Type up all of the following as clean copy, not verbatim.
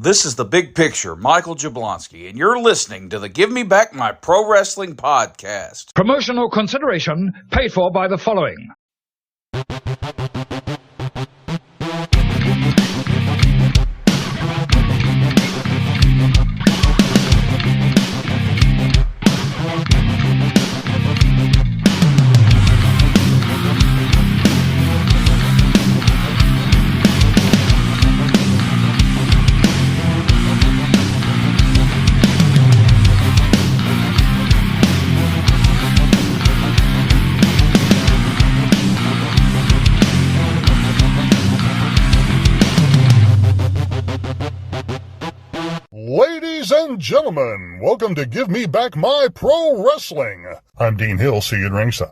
This is the Big Picture, Michael Jablonski, and you're listening to the Give Me Back My Pro Wrestling podcast. Promotional consideration paid for by the following. Ladies and gentlemen, welcome to Give Me Back My Pro Wrestling. I'm Dean Hill, see you at ringside.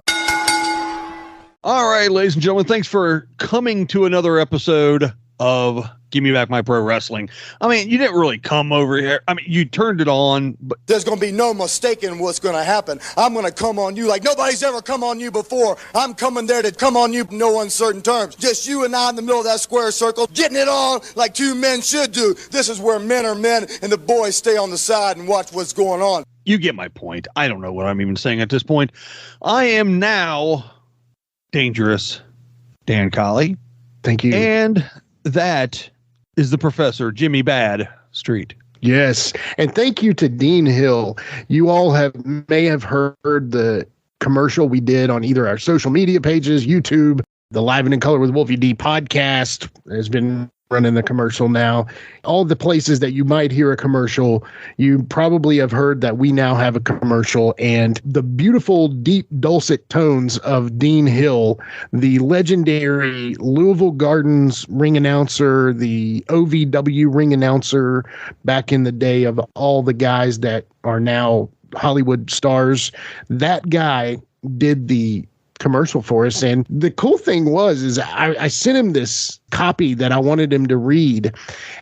All right, ladies and gentlemen, thanks for coming to another episode of Give Me Back My Pro Wrestling. I mean, you didn't really come over here. I mean, you turned it on, but there's going to be no mistaking what's going to happen. I'm going to come on you like nobody's ever come on you before. I'm coming there to come on you in no uncertain terms. Just you and I in the middle of that square circle, getting it on like two men should do. This is where men are men and the boys stay on the side and watch what's going on. You get my point. I don't know what I'm even saying at this point. I am now Dangerous Dan Colley. Thank you. And that is the Professor Jimmy Bad Street. Yes. And thank you to Dean Hill. You all may have heard the commercial we did on either our social media pages, YouTube, the Live and in Color with Wolfie D podcast has been running the commercial now. All the places that you might hear a commercial, you probably have heard that we now have a commercial, and the beautiful, deep, dulcet tones of Dean Hill, the legendary Louisville Gardens ring announcer, the OVW ring announcer back in the day of all the guys that are now Hollywood stars. That guy did the commercial for us, and the cool thing is I sent him this copy that I wanted him to read,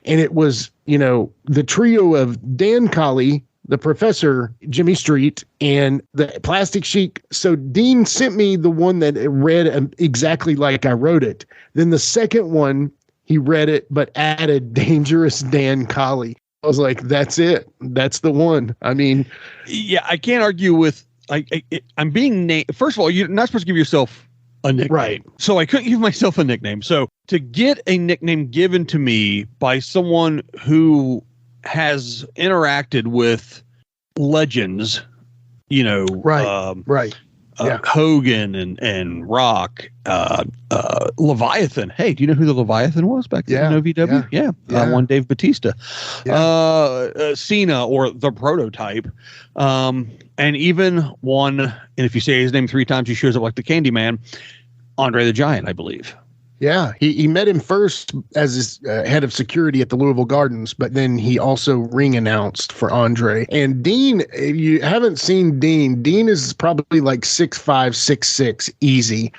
and it was, the trio of Dan Colley, the Professor Jimmy Street, and the Plastic Sheik. So Dean sent me the one that read exactly like I wrote it. Then the second one, he read it but added Dangerous Dan Colley. I was like, that's it, that's the one. I mean, yeah, I can't argue with I'm being named. First of all, you're not supposed to give yourself a nickname. Right. So I couldn't give myself a nickname. So to get a nickname given to me by someone who has interacted with legends, right. Hogan and Rock, Leviathan. Hey, do you know who the Leviathan was back then in OVW? Yeah. One Dave Batista, Cena, or the prototype, and even one. And if you say his name 3 times, he shows up like the Candyman. Andre the Giant, I believe. Yeah, he met him first as his head of security at the Louisville Gardens, but then he also ring announced for Andre. And Dean, if you haven't seen Dean is probably like 6'5", 6'6", easy.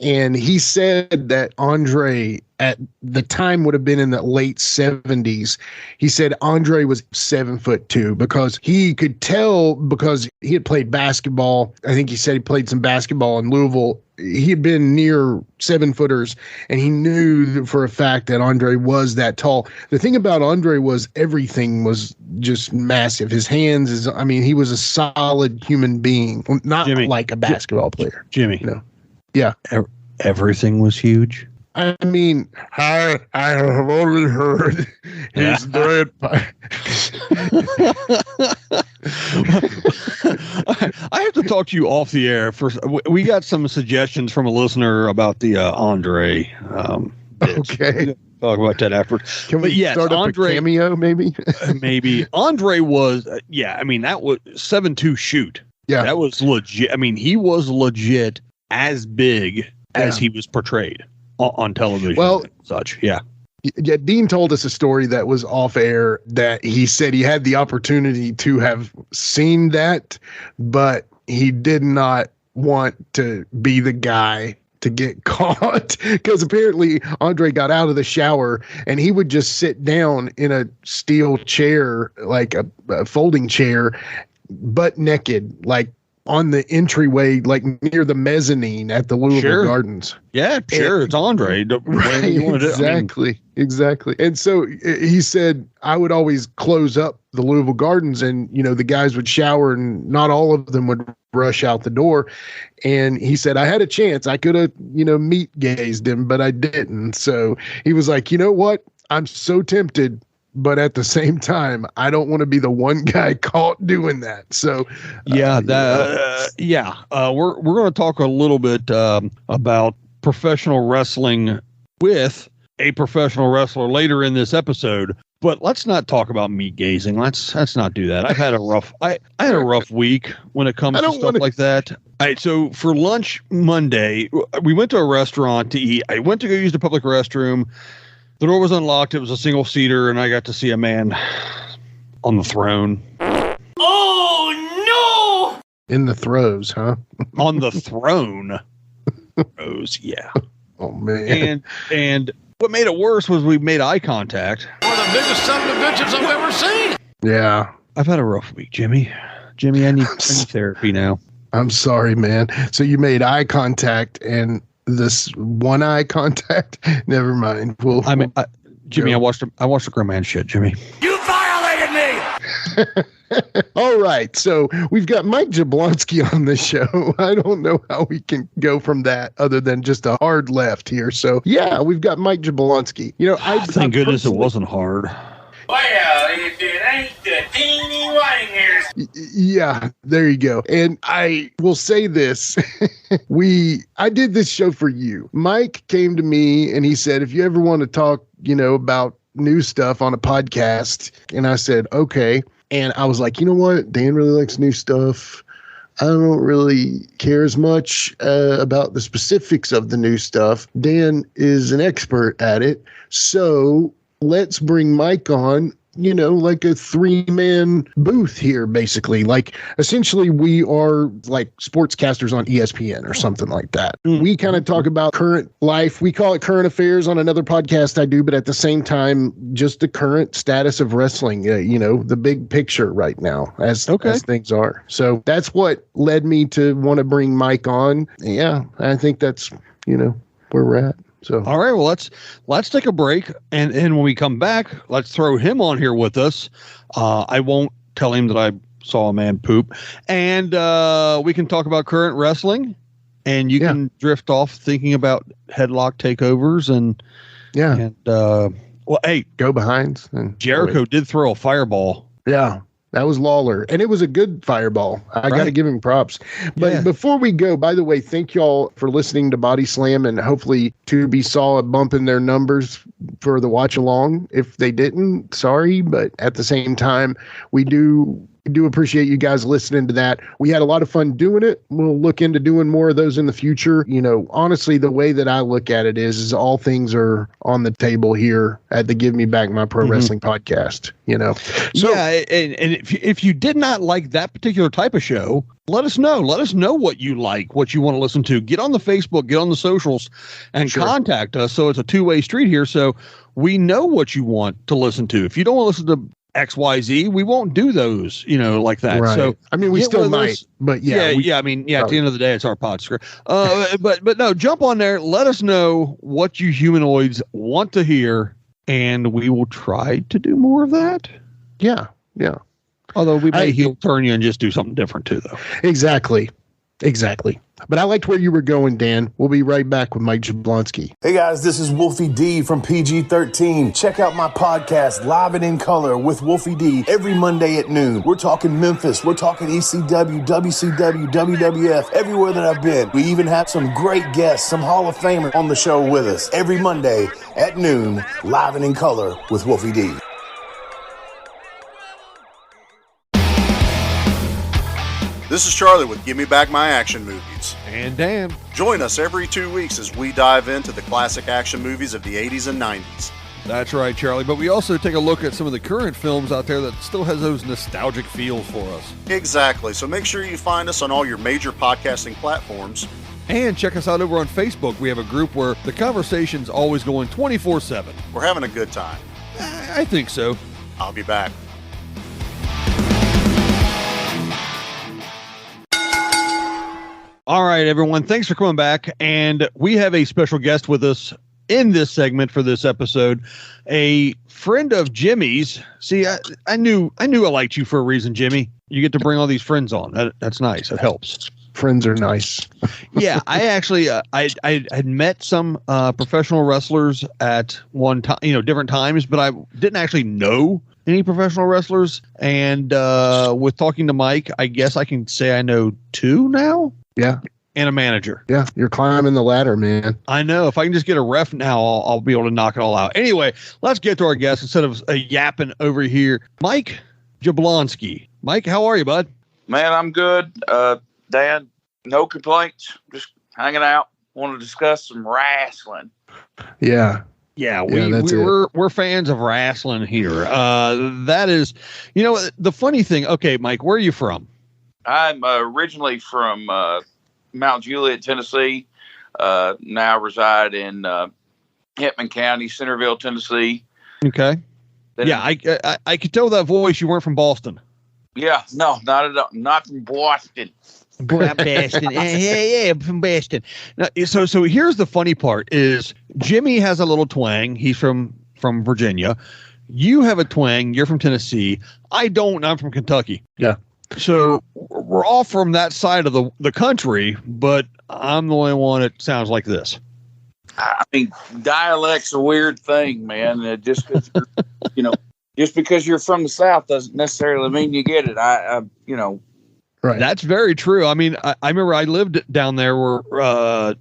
And he said that Andre at the time would have been in the late 70s. He said Andre was 7'2" because he could tell, because he had played basketball. I think he said he played some basketball in Louisville. He had been near 7-footers, and he knew for a fact that Andre was that tall. The thing about Andre was everything was just massive. His hands, he was a solid human being, not Jimmy, like a basketball player. Jimmy. Yeah. Everything was huge. I mean, I have only heard his grandpa. I have to talk to you off the air first. We got some suggestions from a listener about the Andre. Okay. Talk about that afterwards. Can we start up Andre, a cameo, maybe? Maybe. Andre was, that was 7'2" shoot. Yeah. That was legit. He was legit as big as he was portrayed on television. Well, and such. Yeah. Yeah, Dean told us a story that was off air that he said he had the opportunity to have seen that, but he did not want to be the guy to get caught, because apparently Andre got out of the shower and he would just sit down in a steel chair, like a folding chair, butt naked, like on the entryway, like near the mezzanine at the Louisville Gardens. Yeah, sure. It's Andre. Right, exactly. And so he said, I would always close up the Louisville Gardens and, the guys would shower and not all of them would rush out the door. And he said, I had a chance. I could have, meat gazed him, but I didn't. So he was like, you know what? I'm so tempted. But at the same time, I don't want to be the one guy caught doing that. So, we're going to talk a little bit about professional wrestling with a professional wrestler later in this episode. But let's not talk about meat gazing. Let's not do that. I've had a rough I had a rough week when it comes to stuff like that. All right, so for lunch Monday, we went to a restaurant to eat. I went to go use the public restroom. The door was unlocked. It was a single seater, and I got to see a man on the throne. Oh, no! In the throes, huh? On the throne. Throes, yeah. Oh, man. And what made it worse was we made eye contact. One of the biggest son of a bitches I've ever seen. Yeah. I've had a rough week, Jimmy. I need therapy now. I'm sorry, man. So you made eye contact and this one eye contact. Never mind. Jimmy, I watched a grown man shit, Jimmy. You violated me. All right. So we've got Mike Jablonski on the show. I don't know how we can go from that other than just a hard left here. So yeah, we've got Mike Jablonski. Thank goodness it wasn't hard. Well, if it ain't the teeny whiting hairs. Yeah, there you go. And I will say this. I did this show for you. Mike came to me and he said, if you ever want to talk, about new stuff on a podcast. And I said, okay. And I was like, you know what? Dan really likes new stuff. I don't really care as much about the specifics of the new stuff. Dan is an expert at it. So let's bring Mike on, like a 3-man booth here, basically. Like, essentially, we are like sportscasters on ESPN or something like that. Mm-hmm. We kind of talk about current life. We call it current affairs on another podcast I do, but at the same time, just the current status of wrestling, the big picture right now as things are. So that's what led me to want to bring Mike on. Yeah, I think that's, where we're at. So, all right, well, let's take a break. And when we come back, let's throw him on here with us. I won't tell him that I saw a man poop. And we can talk about current wrestling. And you can drift off thinking about headlock takeovers. And hey, go behinds. And Jericho did throw a fireball. Yeah. That was Lawler, and it was a good fireball. I got to give him props. But before we go, by the way, thank y'all for listening to Body Slam, and hopefully Tubi saw a bump in their numbers for the watch along. If they didn't, sorry, but at the same time, we do appreciate you guys listening to that. We had a lot of fun doing it. We'll look into doing more of those in the future. Honestly, the way that I look at it is all things are on the table here at the Give Me Back My Pro Wrestling podcast, So, yeah, and if you did not like that particular type of show, let us know. Let us know what you like, what you want to listen to. Get on the Facebook, get on the socials, and contact us. So it's a two-way street here. So we know what you want to listen to. If you don't want to listen to XYZ, we won't do those, like that. Right. So we still might, but at the end of the day, it's our pod script. But no, jump on there. Let us know what you humanoids want to hear, and we will try to do more of that. Yeah. Although we may heel turn you and just do something different too, though. Exactly. But I liked where you were going, Dan. We'll be right back with Mike Jablonski. Hey guys, this is Wolfie D from PG-13. Check out my podcast, Live and in Color with Wolfie D, every Monday at noon. We're talking Memphis. We're talking ECW, WCW, WWF, everywhere that I've been. We even have some great guests, some Hall of Famers on the show with us. Every Monday at noon, Live and in Color with Wolfie D. This is Charlie with Give Me Back My Action Movies. And Dan. Join us every 2 weeks as we dive into the classic action movies of the 80s and 90s. That's right, Charlie. But we also take a look at some of the current films out there that still has those nostalgic feels for us. Exactly. So make sure you find us on all your major podcasting platforms. And check us out over on Facebook. We have a group where the conversation's always going 24/7. We're having a good time. I think so. I'll be back. All right, everyone. Thanks for coming back. And we have a special guest with us in this segment for this episode, a friend of Jimmy's. See, I knew I liked you for a reason, Jimmy. You get to bring all these friends on. That's nice. It helps. Friends are nice. Yeah, I actually I had met some professional wrestlers at one time, different times, but I didn't actually know any professional wrestlers. And with talking to Mike, I guess I can say I know 2 now. Yeah. And a manager. Yeah, you're climbing the ladder, man. I know. If I can just get a ref now, I'll be able to knock it all out. Anyway, let's get to our guest instead of yapping over here. Mike Jablonski. Mike, how are you, bud? Man, I'm good. Dan, no complaints. Just hanging out. Want to discuss some wrestling. Yeah. Yeah, we're fans of wrestling here. That is, the funny thing. Okay, Mike, where are you from? I'm originally from Mount Juliet, Tennessee. Now reside in Hetman County, Centerville, Tennessee. Okay. I could tell that voice you weren't from Boston. Yeah, no, not at all. Not from Boston. Boston. Yeah, I'm from Boston. Now, so here's the funny part: is Jimmy has a little twang. He's from Virginia. You have a twang. You're from Tennessee. I don't. I'm from Kentucky. Yeah. So we're all from that side of the country, but I'm the only one that sounds like this. I mean, dialect's a weird thing, man. Just because just because you're from the South doesn't necessarily mean you get it. Right. That's very true. I mean, I remember I lived down there for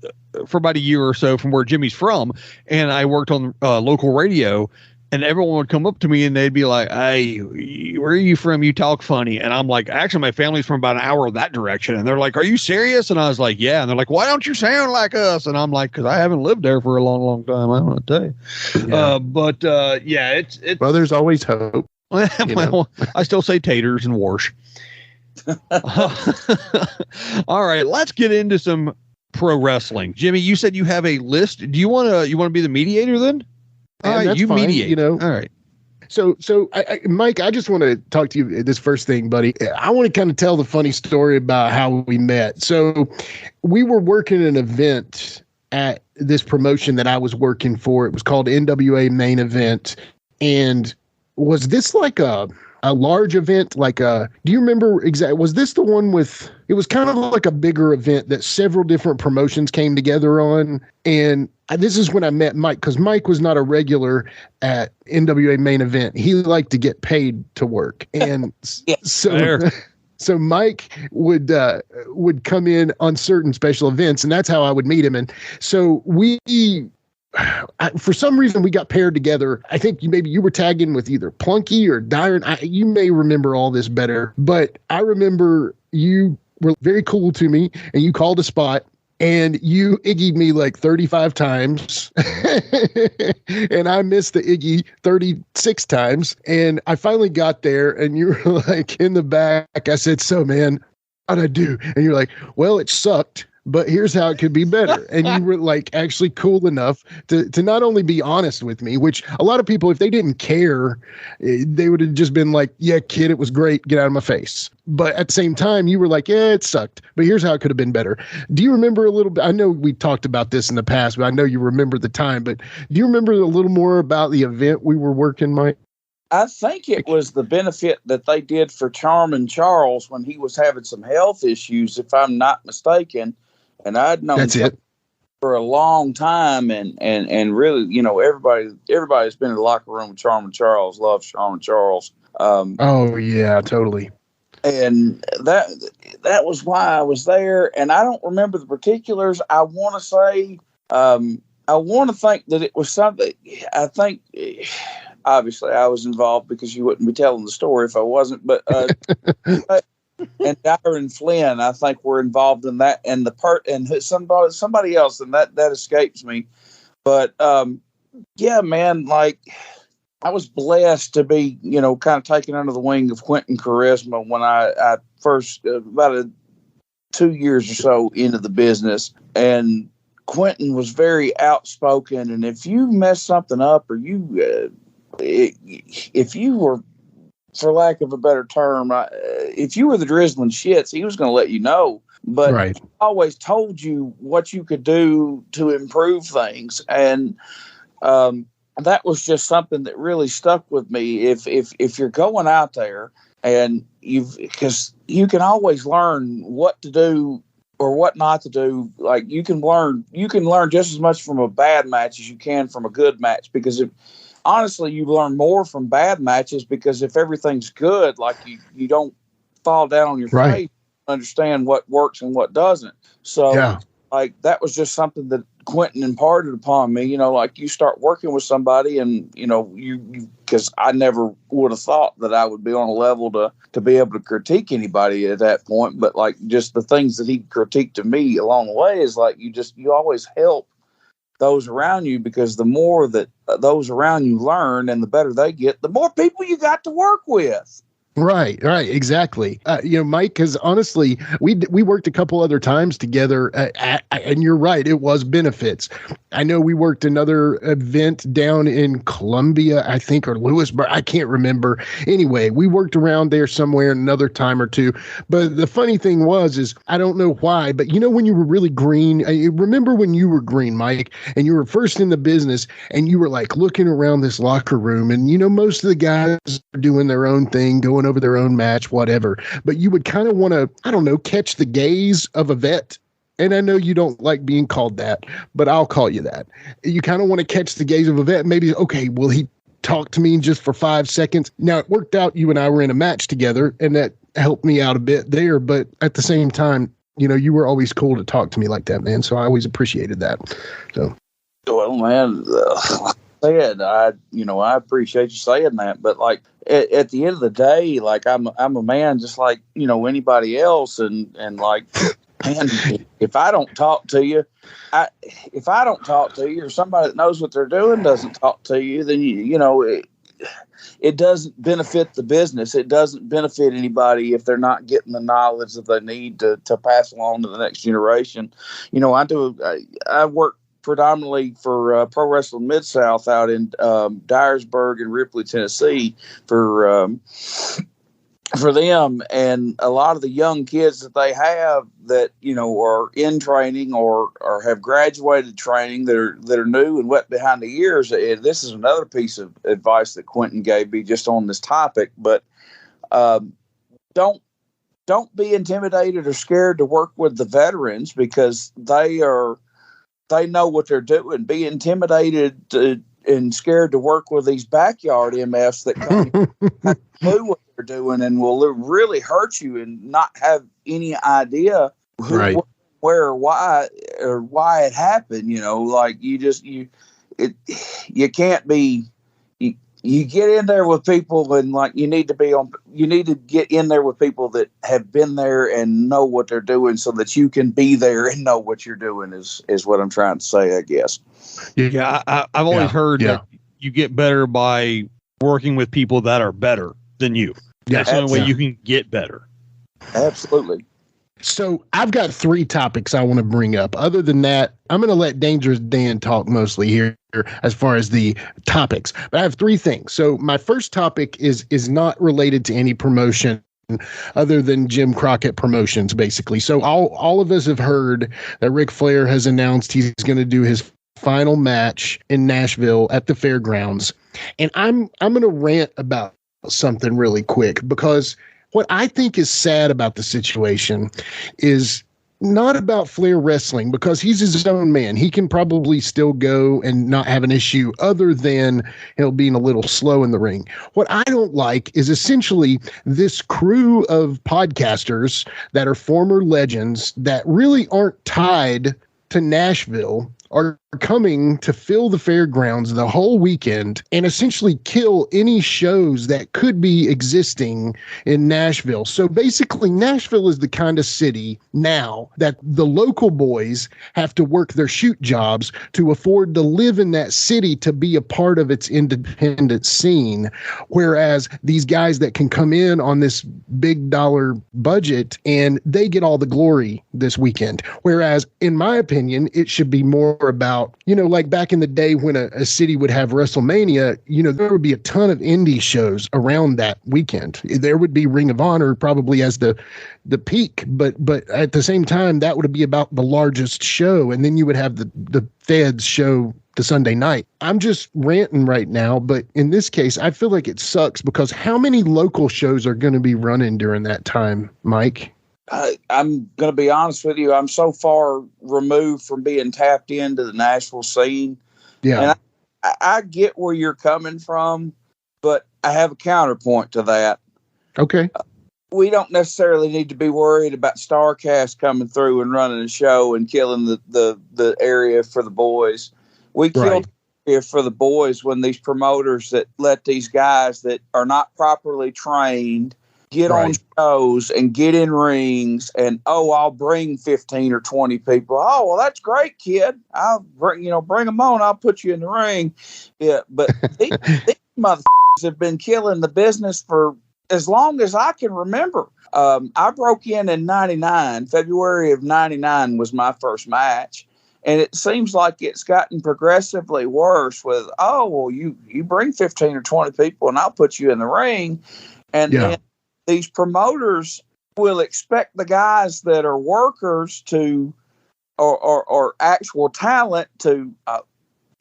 about a year or so from where Jimmy's from, and I worked on local radio. And everyone would come up to me and they'd be like, "Hey, where are you from? You talk funny." And I'm like, "Actually, my family's from about an hour that direction." And they're like, "Are you serious?" And I was like, "Yeah." And they're like, "Why don't you sound like us?" And I'm like, "Because I haven't lived there for a long, long time. I don't want to tell you." Yeah. It's well, there's always hope. Well, I still say taters and wash. All right, let's get into some pro wrestling. Jimmy, you said you have a list. Do you want to be the mediator then? All right, you fine, mediate. All right. So Mike, I just want to talk to you this first thing, buddy. I want to kind of tell the funny story about how we met. So we were working an event at this promotion that I was working for. It was called NWA Main Event. And was this like a large event? Do you remember exactly? Was this the one it was kind of like a bigger event that several different promotions came together on. And this is when I met Mike, because Mike was not a regular at NWA Main Event. He liked to get paid to work. And so Mike would come in on certain special events, and that's how I would meet him. And so for some reason we got paired together. I think maybe you were tagging with either Plunky or Dyron. You may remember all this better, but I remember you were very cool to me and you called a spot and you Iggy'd me like 35 times and I missed the Iggy 36 times. And I finally got there and you were like in the back. I said, "So man, how'd I do?" And you're like, "Well, it sucked, but here's how it could be better." And you were like actually cool enough to not only be honest with me, which a lot of people, if they didn't care, they would have just been like, "Yeah, kid, it was great. Get out of my face." But at the same time, you were like, "Yeah, it sucked, but here's how it could have been better." Do you remember a little bit? I know we talked about this in the past, but I know you remember the time, but do you remember a little more about the event we were working, Mike? I think it was the benefit that they did for Charmin Charles when he was having some health issues, if I'm not mistaken. And I'd known him for a long time, and really, everybody's been in the locker room with Charmin Charles, loves Charmin Charles. Oh yeah, totally. And that was why I was there. And I don't remember the particulars. I want to say, I want to think that it was something. I think, obviously, I was involved because you wouldn't be telling the story if I wasn't. But and Darren Flynn, I think, were involved in that, and somebody else, and that escapes me. But yeah, man, like I was blessed to be, kind of taken under the wing of Quentin Charisma when I first about 2 years or so into the business, and Quentin was very outspoken. And if you messed something up, or if you were, for lack of a better term, if you were the drizzling shits, he was going to let you know. but Right. always told you what you could do to improve things. And that was just something that really stuck with me. If you're going out there and because you can always learn what to do or what not to do. Like you can learn just as much from a bad match as you can from a good match, because honestly, you learn more from bad matches, because if everything's good, like you don't fall down on your face, understand what works and what doesn't. So like that was just something that Quentin imparted upon me. Like you start working with somebody, and you because I never would have thought that I would be on a level to be able to critique anybody at that point. But like just the things that he critiqued to me along the way is like you always help those around you, because the more that those around you learn and the better they get, the more people you got to work with. Right, exactly. Mike, because honestly, we worked a couple other times together, and you're right, it was benefits. I know we worked another event down in Columbia, I think, or Lewisburg, I can't remember. Anyway, we worked around there somewhere another time or two. But the funny thing is I don't know why, but when you were really green, I remember when you were green, Mike, and you were first in the business, and you were like looking around this locker room, and most of the guys are doing their own thing, going over their own match, whatever. But you would kind of want to, I don't know, catch the gaze of a vet. And I know you don't like being called that, but I'll call you that. You kind of want to catch the gaze of a vet. Maybe, okay, will he talk to me just for 5 seconds? Now, it worked out. You and I were in a match together, and that helped me out a bit there. But at the same time, you were always cool to talk to me like that, man. So I always appreciated that. So, well, man, I appreciate you saying that, but like at the end of the day, like I'm a man just like anybody else, and like, man, if I don't talk to you, or somebody that knows what they're doing doesn't talk to you, then it doesn't benefit the business. It doesn't benefit anybody if they're not getting the knowledge that they need to pass along to the next generation. I work predominantly for Pro Wrestling Mid-South out in Dyersburg and Ripley, Tennessee for them, and a lot of the young kids that they have that are in training or have graduated training that are new and wet behind the ears. And this is another piece of advice that Quentin gave me just on this topic, but don't be intimidated or scared to work with the veterans, because they know what they're doing. Be intimidated and scared to work with these backyard MFs that can't do what they're doing and will really hurt you and not have any idea where or why it happened. Like you can't be. You get in there with people, and like you need to get in there with people that have been there and know what they're doing, so that you can be there and know what you're doing is what I'm trying to say, I guess. Yeah. I've always heard that you get better by working with people that are better than you. That's the only way you can get better. Absolutely. So I've got 3 topics I want to bring up. Other than that, I'm going to let Dangerous Dan talk mostly here as far as the topics. But I have 3 things. So my first topic is not related to any promotion other than Jim Crockett Promotions, basically. So all of us have heard that Ric Flair has announced he's going to do his final match in Nashville at the fairgrounds. And I'm going to rant about something really quick, because what I think is sad about the situation is not about Flair wrestling, because he's his own man. He can probably still go and not have an issue, other than he'll being a little slow in the ring. What I don't like is essentially this crew of podcasters that are former legends that really aren't tied to Nashville are coming to fill the fairgrounds the whole weekend and essentially kill any shows that could be existing in Nashville. So basically, Nashville is the kind of city now that the local boys have to work their shoot jobs to afford to live in that city to be a part of its independent scene. Whereas these guys that can come in on this big dollar budget and they get all the glory this weekend. Whereas, in my opinion, it should be more about about, like back in the day when a city would have WrestleMania, there would be a ton of indie shows around that weekend. There would be Ring of Honor probably as the peak, but at the same time, that would be about the largest show. And then you would have the Feds show the Sunday night. I'm just ranting right now, but in this case, I feel like it sucks because how many local shows are going to be running during that time, Mike? I'm going to be honest with you. I'm so far removed from being tapped into the Nashville scene. Yeah. And I get where you're coming from, but I have a counterpoint to that. Okay. We don't necessarily need to be worried about StarCast coming through and running a show and killing the area for the boys. We killed the area for the boys when these promoters that let these guys that are not properly trained get on shows and get in rings and, I'll bring 15 or 20 people. Oh, well, that's great, kid. I'll bring them on. I'll put you in the ring. Yeah, but these motherfuckers have been killing the business for as long as I can remember. I broke in 99. February of 99 was my first match. And it seems like it's gotten progressively worse with, you bring 15 or 20 people and I'll put you in the ring. And then these promoters will expect the guys that are workers to, or actual talent to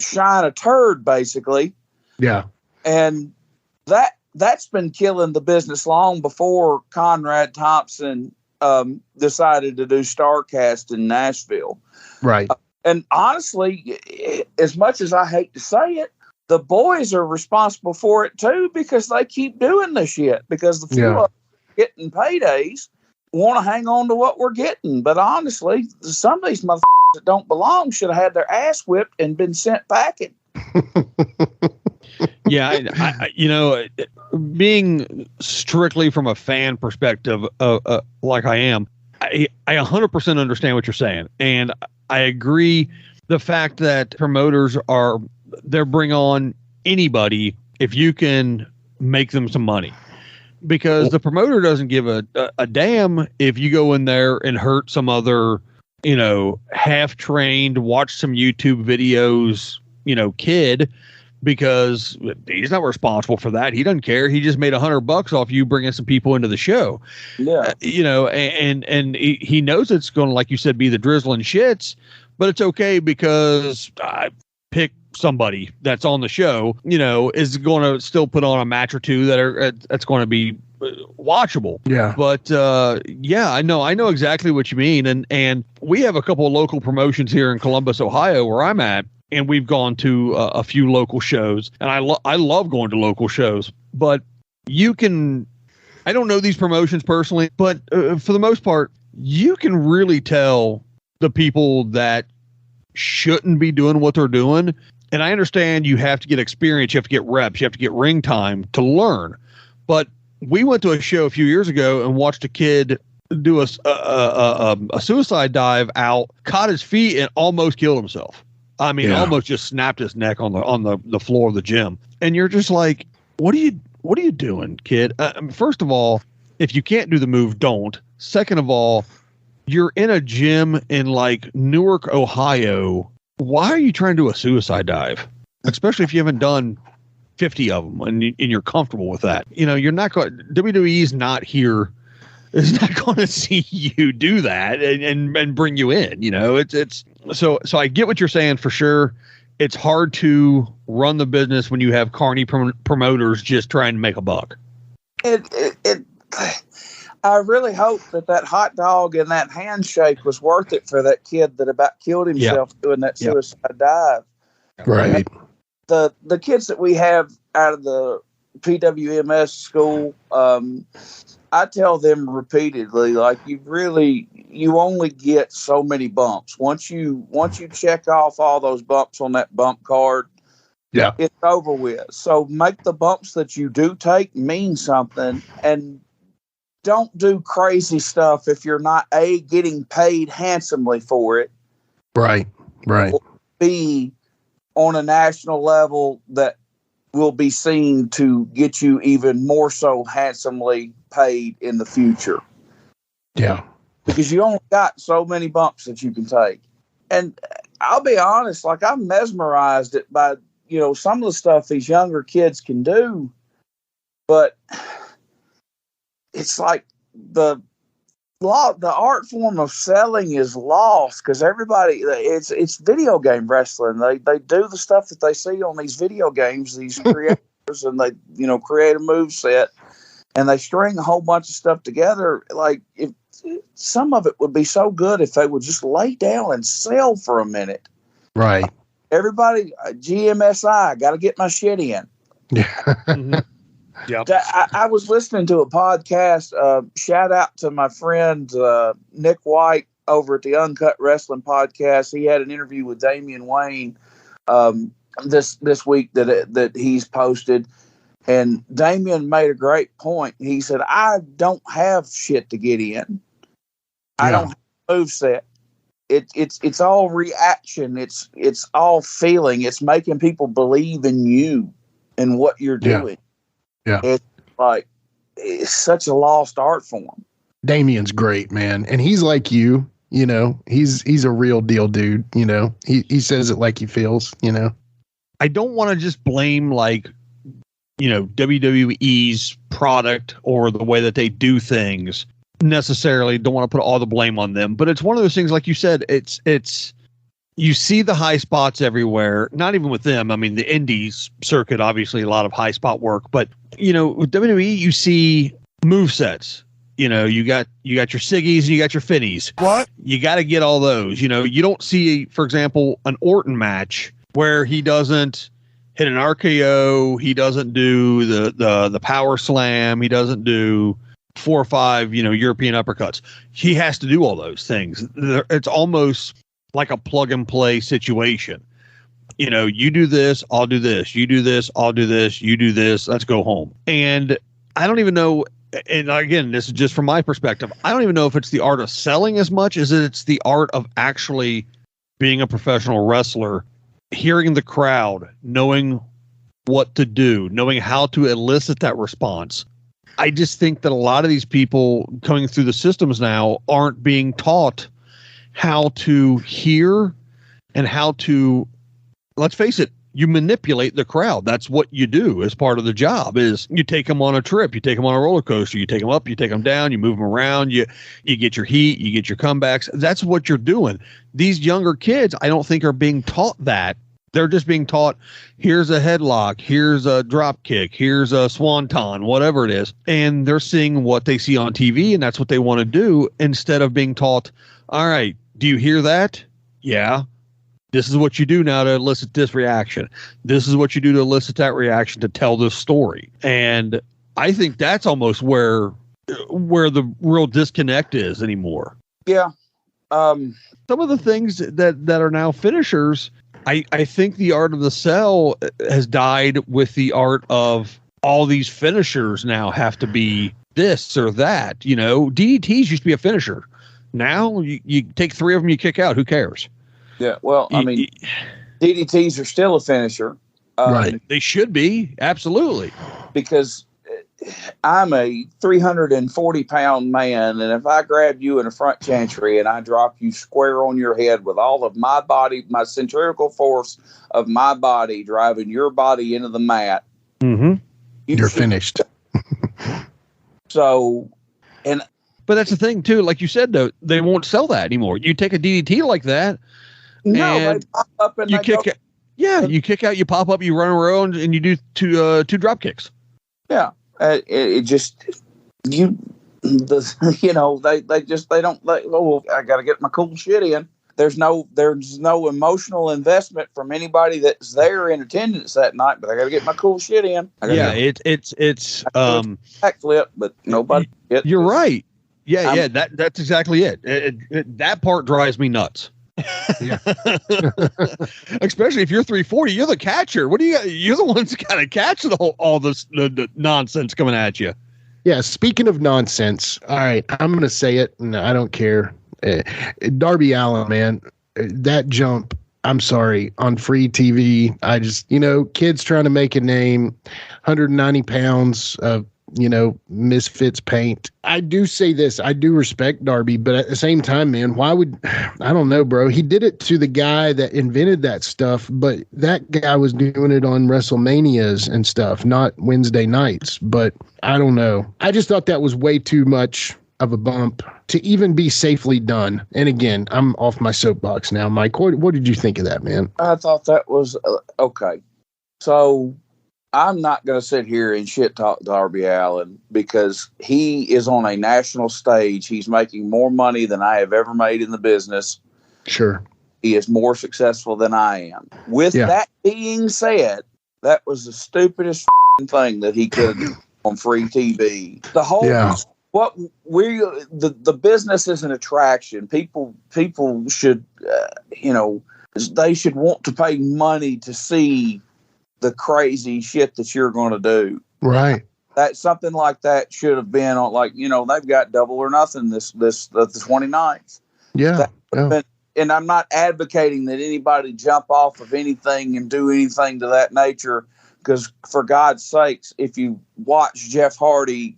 shine a turd, basically. Yeah. And that's been killing the business long before Conrad Thompson decided to do StarCast in Nashville. Right. And honestly, as much as I hate to say it, the boys are responsible for it too, because they keep doing this shit. Because the few of us getting paydays want to hang on to what we're getting. But honestly, some of these motherfuckers that don't belong should have had their ass whipped and been sent packing. Yeah, I being strictly from a fan perspective, like I am, I 100% understand what you're saying, and I agree. The fact that promoters they're bring on anybody if you can make them some money, because the promoter doesn't give a damn if you go in there and hurt some other, half trained, watch some YouTube videos, kid, because he's not responsible for that. He doesn't care. He just made $100 off you bringing some people into the show. Yeah. And he knows it's going to, like you said, be the drizzling shits, but it's okay because I pick somebody that's on the show, is going to still put on a match or two that's going to be watchable. Yeah. But I know exactly what you mean. And we have a couple of local promotions here in Columbus, Ohio, where I'm at. And we've gone to a few local shows, and I love going to local shows. But I don't know these promotions personally, but for the most part, you can really tell the people that shouldn't be doing what they're doing. And I understand you have to get experience, you have to get reps, you have to get ring time to learn. But we went to a show a few years ago and watched a kid do a suicide dive out, caught his feet, and almost killed himself. I mean, almost just snapped his neck on the floor of the gym. And you're just like, what are you doing, kid? First of all, if you can't do the move, don't. Second of all, you're in a gym in like Newark, Ohio. Why are you trying to do a suicide dive? Especially if you haven't done 50 of them and you're comfortable with that. You're not going. WWE's not here. Is not going to see you do that and bring you in. It's so I get what you're saying for sure. It's hard to run the business when you have carny promoters just trying to make a buck. I really hope that hot dog and that handshake was worth it for that kid that about killed himself doing that suicide dive. Right. And the kids that we have out of the PWMS school, I tell them repeatedly, like, you only get so many bumps. Once you check off all those bumps on that bump card, it's over with. So make the bumps that you do take mean something, and don't do crazy stuff if you're not getting paid handsomely for it. Right. Or B, on a national level that will be seen to get you even more so handsomely paid in the future. Yeah. Because you only got so many bumps that you can take. And I'll be honest, like I'm mesmerized by, some of the stuff these younger kids can do, but it's like the art form of selling is lost because it's video game wrestling. They do the stuff that they see on these video games, these creators, and they, create a move set and they string a whole bunch of stuff together. Like if some of it would be so good if they would just lay down and sell for a minute. Right. Everybody, GMSI, got to get my shit in. Yeah. Mm-hmm. Yep. I was listening to a podcast. Shout out to my friend Nick White over at the Uncut Wrestling Podcast. He had an interview with Damian Wayne this week that he's posted, and Damian made a great point. He said, "I don't have shit to get in. I don't have a move set. It's all reaction. It's all feeling. It's making people believe in you and what you're doing." Yeah. It's like, it's such a lost art form. Damien's great, man. And he's like you, he's a real deal dude. He says it like he feels, I don't want to just blame WWE's product or the way that they do things necessarily. Don't want to put all the blame on them, but it's one of those things, like you said, it's, you see the high spots everywhere, not even with them. I mean, the indies circuit, obviously a lot of high spot work, but with WWE, you see move sets. You got your Siggies and you got your Finnies. What? You got to get all those. You don't see, for example, an Orton match where he doesn't hit an RKO, he doesn't do the power slam, he doesn't do 4 or 5, European uppercuts. He has to do all those things. It's almost like a plug and play situation. You do this, I'll do this. You do this, I'll do this. You do this, let's go home. And I don't even know, and again, this is just from my perspective, I don't even know if it's the art of selling as much as it's the art of actually being a professional wrestler, hearing the crowd, knowing what to do, knowing how to elicit that response. I just think that a lot of these people coming through the systems now aren't being taught how to hear and how to, let's face it, you manipulate the crowd. That's what you do as part of the job. Is you take them on a trip, you take them on a roller coaster, you take them up, you take them down, you move them around, you get your heat, you get your comebacks. That's what you're doing. These younger kids, I don't think, are being taught that. They're just being taught, here's a headlock, here's a drop kick, here's a swanton, whatever it is. And they're seeing what they see on TV, and that's what they want to do, instead of being taught, all right, do you hear that? Yeah. This is what you do now to elicit this reaction. This is what you do to elicit that reaction to tell this story. And I think that's almost where the real disconnect is anymore. Yeah. Some of the things that are now finishers, I think the art of the sell has died with the art of all these finishers now have to be this or that. DDTs used to be a finisher. Now you take 3 of them, you kick out. Who cares? Yeah, well, I mean, DDTs are still a finisher. Right. They should be. Absolutely. Because I'm a 340-pound man, and if I grab you in a front chantry and I drop you square on your head with all of my body, my centrifugal force of my body driving your body into the mat, you're finished. But that's the thing, too. Like you said, though, they won't sell that anymore. You take a DDT like that, they pop up and you kick out. Yeah, you kick out, you pop up, you run around, and you do two drop kicks. Yeah, they don't like. Oh, I got to get my cool shit in. There's no emotional investment from anybody that's there in attendance that night, but I got to get my cool shit in. It's backflip, but nobody. You're right. Yeah, that's exactly it. That part drives me nuts. Yeah. Especially if you're 340, you're the catcher. What do you got? You're the ones that got to catch all the nonsense coming at you. Yeah. Speaking of nonsense, all right, I'm going to say it, and I don't care. Darby Allin, man, that jump. I'm sorry, on free TV. I just, kids trying to make a name, 190 pounds of misfits paint. I do say this. I do respect Darby, but at the same time, man, why would, I don't know, bro. He did it to the guy that invented that stuff, but that guy was doing it on WrestleManias and stuff, not Wednesday nights. But I don't know. I just thought that was way too much of a bump to even be safely done. And again, I'm off my soapbox now. Mike, what did you think of that, man? I thought that was okay. So I'm not going to sit here and shit talk Darby Allin because he is on a national stage. He's making more money than I have ever made in the business. Sure. He is more successful than I am. With that being said, that was the stupidest thing that he could have done on free TV. The whole the business is an attraction. People should they should want to pay money to see the crazy shit that you're going to do. Right. That something like that should have been on, like, they've got Double or Nothing the 29th. Yeah. And I'm not advocating that anybody jump off of anything and do anything to that nature, because for God's sakes, if you watch Jeff Hardy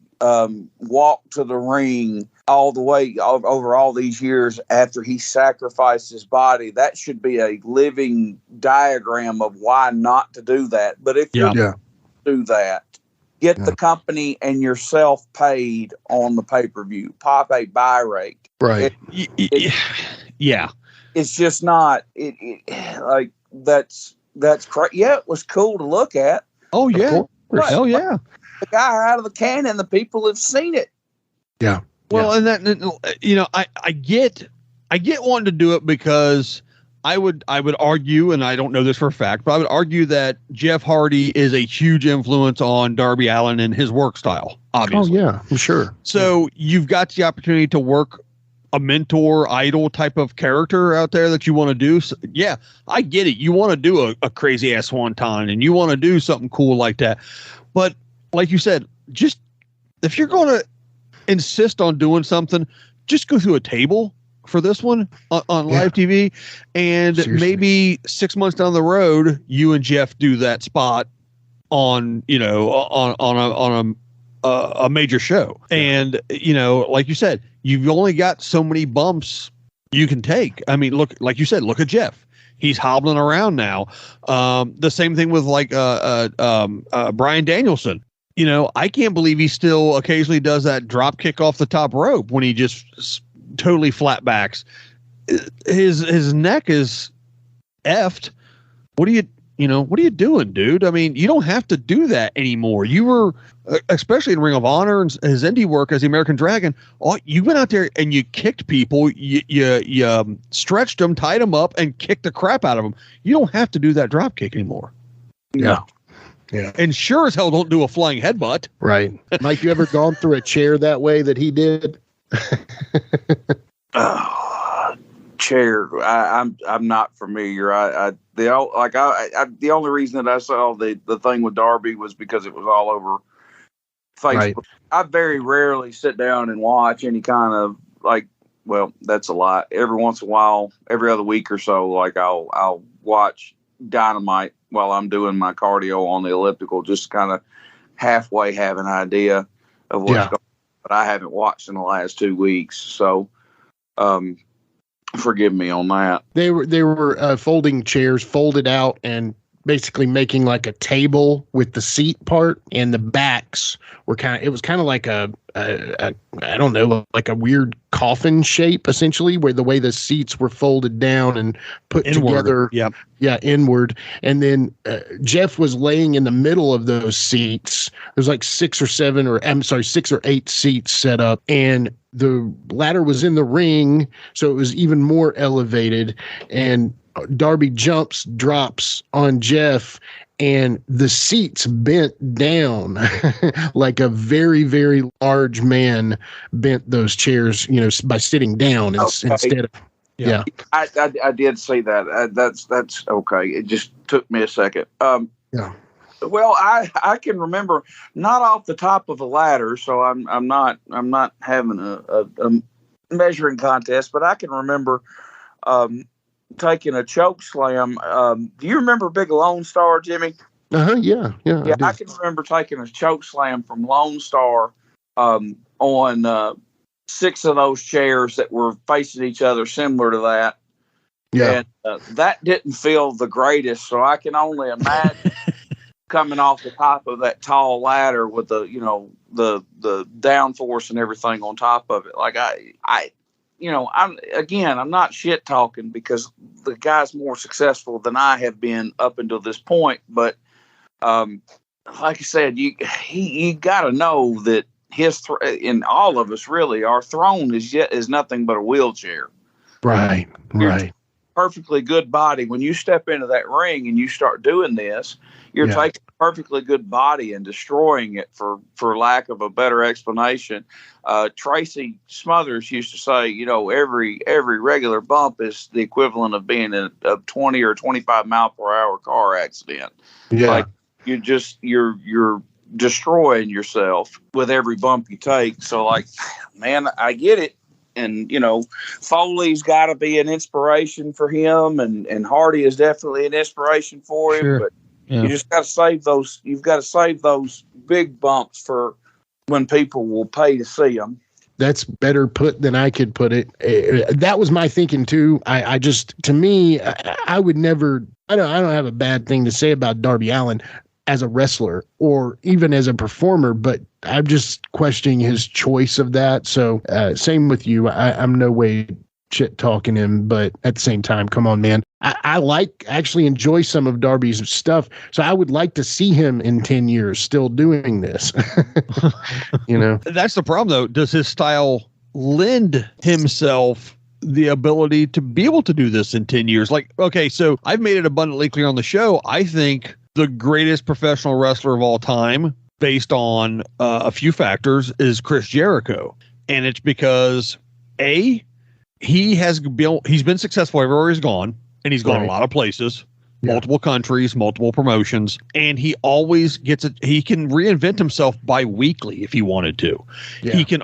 walk to the ring all the way over all these years after he sacrificed his body, that should be a living diagram of why not to do that. But if you do that, get the company and yourself paid on the pay-per-view, pop a buy rate. Right. It's just not like that's crazy. Yeah, it was cool to look at. Oh yeah. Hell yeah. The guy out of the cannon, the people have seen it. Yeah. Well, and that, I get wanting to do it because I would argue, and I don't know this for a fact, but I would argue that Jeff Hardy is a huge influence on Darby Allin and his work style, obviously. Oh yeah, I'm sure. So you've got the opportunity to work a mentor, idol type of character out there that you want to do. So, yeah, I get it. You want to do a crazy ass swanton and you want to do something cool like that. But like you said, just if you're going to insist on doing something, just go through a table for this one on live TV, and maybe 6 months down the road, you and Jeff do that spot on a major show. And like you said, you've only got so many bumps you can take. I mean, look, like you said, look at Jeff. He's hobbling around now. The same thing with Bryan Danielson. I can't believe he still occasionally does that drop kick off the top rope when he just totally flat backs. His neck is effed. What are you doing, dude? I mean, you don't have to do that anymore. You were, especially in Ring of Honor and his indie work as the American Dragon, you went out there and you kicked people. You stretched them, tied them up, and kicked the crap out of them. You don't have to do that drop kick anymore. Yeah. Yeah. And sure as hell don't do a flying headbutt. Right. Mike, you ever gone through a chair that way that he did? Chair. I'm not familiar. The only reason that I saw the thing with Darby was because it was all over Facebook. Right. I very rarely sit down and watch any kind of that's a lot. Every once in a while, every other week or so, I'll watch Dynamite while I'm doing my cardio on the elliptical, just kind of halfway have an idea of what's going on. But I haven't watched in the last 2 weeks, so forgive me on that. They were folding chairs, folded out, and basically making like a table with the seat part, and the backs were it was kind of like a I don't know, like a weird coffin shape, essentially, where the way the seats were folded down and put together. Yep. Yeah, inward. And then Jeff was laying in the middle of those seats. There's like 6 or 8 seats set up, and the ladder was in the ring, so it was even more elevated. And Darby drops on Jeff, and the seats bent down like a very, very large man bent those chairs, by sitting down instead of. Yeah. I did see that. That's okay. It just took me a second. Yeah. Well, I can remember, not off the top of a ladder, so I'm not having a measuring contest, but I can remember taking a choke slam. Do you remember Big Lone Star, Jimmy? Yeah. Yeah, I can remember taking a choke slam from Lone Star on 6 of those chairs that were facing each other, similar to that. Yeah. And that didn't feel the greatest, so I can only imagine coming off the top of that tall ladder with the downforce and everything on top of it. Like I'm not shit talking because the guy's more successful than I have been up until this point. But like I said, you got to know that and all of us really, our throne is nothing but a wheelchair. Right. Perfectly good body. When you step into that ring and you start doing this, you're taking a perfectly good body and destroying it, for lack of a better explanation. Tracy Smothers used to say, every regular bump is the equivalent of being in a 20 or 25 mile per hour car accident. Yeah. Like you're destroying yourself with every bump you take. So like, man, I get it. And, Foley's got to be an inspiration for him, and Hardy is definitely an inspiration for him. Sure. But you just got to save those. You've got to save those big bumps for when people will pay to see them. That's better put than I could put it. That was my thinking too. I just, to me, I would never. I don't have a bad thing to say about Darby Allin as a wrestler or even as a performer, but I'm just questioning his choice of that. So same with you. I'm no way shit talking him, but at the same time, come on, man. I actually enjoy some of Darby's stuff. So I would like to see him in 10 years still doing this. That's the problem though. Does his style lend himself the ability to be able to do this in 10 years? Like, okay, so I've made it abundantly clear on the show. I think the greatest professional wrestler of all time, based on a few factors, is Chris Jericho. And it's because he's been successful everywhere he's gone, and he's gone a lot of places, multiple countries, multiple promotions, and he always he can reinvent himself bi-weekly if he wanted to. Yeah. He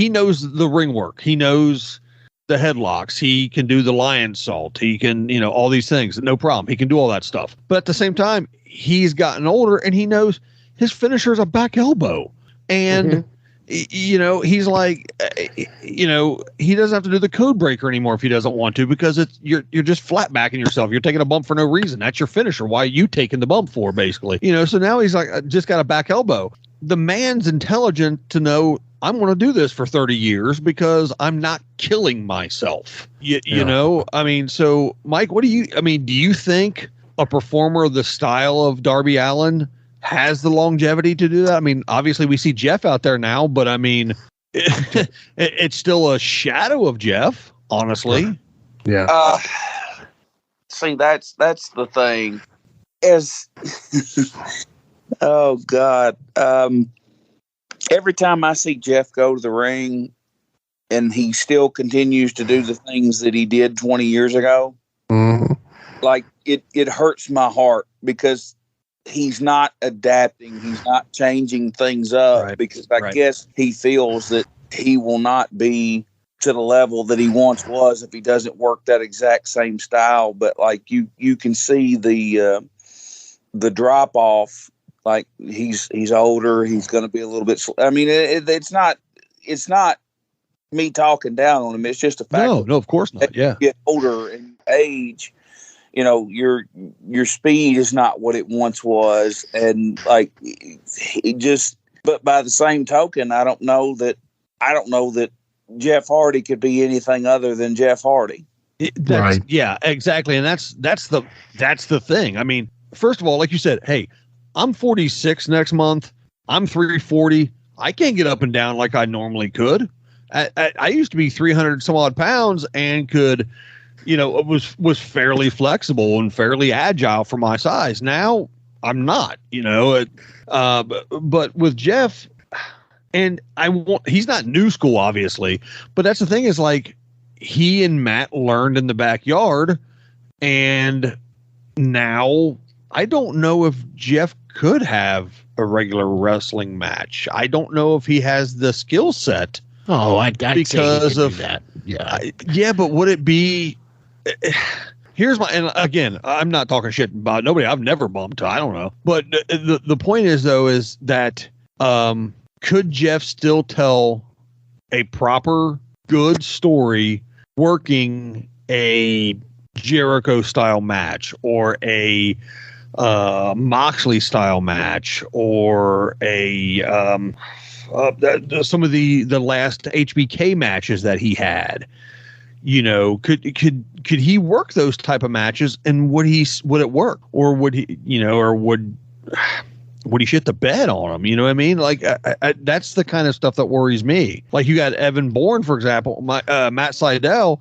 knows the ring work. He knows the headlocks. He can do the lion salt. He can, all these things. No problem. He can do all that stuff. But at the same time, he's gotten older and he knows his finisher is a back elbow. And, he's like, he doesn't have to do the code breaker anymore if he doesn't want to, because you're just flat backing yourself. You're taking a bump for no reason. That's your finisher. Why are you taking the bump for, basically? So now he's like, I just got a back elbow. The man's intelligent to know, I'm going to do this for 30 years because I'm not killing myself. You know, I mean, so Mike, do you think a performer of the style of Darby Allin has the longevity to do that? I mean, obviously we see Jeff out there now, but I mean, it's still a shadow of Jeff, honestly. Yeah. See, that's the thing. Oh God. Every time I see Jeff go to the ring and he still continues to do the things that he did 20 years ago, like it hurts my heart because he's not adapting. He's not changing things up because I guess he feels that he will not be to the level that he once was if he doesn't work that exact same style. But like you can see the drop off. Like he's older. He's going to be a little bit. I mean, it's not me talking down on him. It's just a fact. No, of course not. Yeah, you get older and age. Your speed is not what it once was, and like it just. But by the same token, I don't know that Jeff Hardy could be anything other than Jeff Hardy. Yeah, exactly, and that's the thing. I mean, first of all, like you said, hey. I'm 46 next month. I'm 340. I can't get up and down like I normally could. I used to be 300 some odd pounds and could, was fairly flexible and fairly agile for my size. Now I'm not, but with Jeff, and he's not new school, obviously, but that's the thing is like he and Matt learned in the backyard, and now I don't know if Jeff could have a regular wrestling match. I don't know if he has the skill set. Oh, I'd because of that. Yeah. Yeah, but would it be here's my, and again, I'm not talking shit about nobody I've never bumped. I don't know. But the point is, though, is that could Jeff still tell a proper, good story working a Jericho style match or a Moxley style match or a some of the last HBK matches that he had? You know, could he work those type of matches, and would it work, or would he, you know, or would he shit the bed on him? You know what I mean? Like that's the kind of stuff that worries me. Like you got Evan Bourne, for example, Matt Sydal.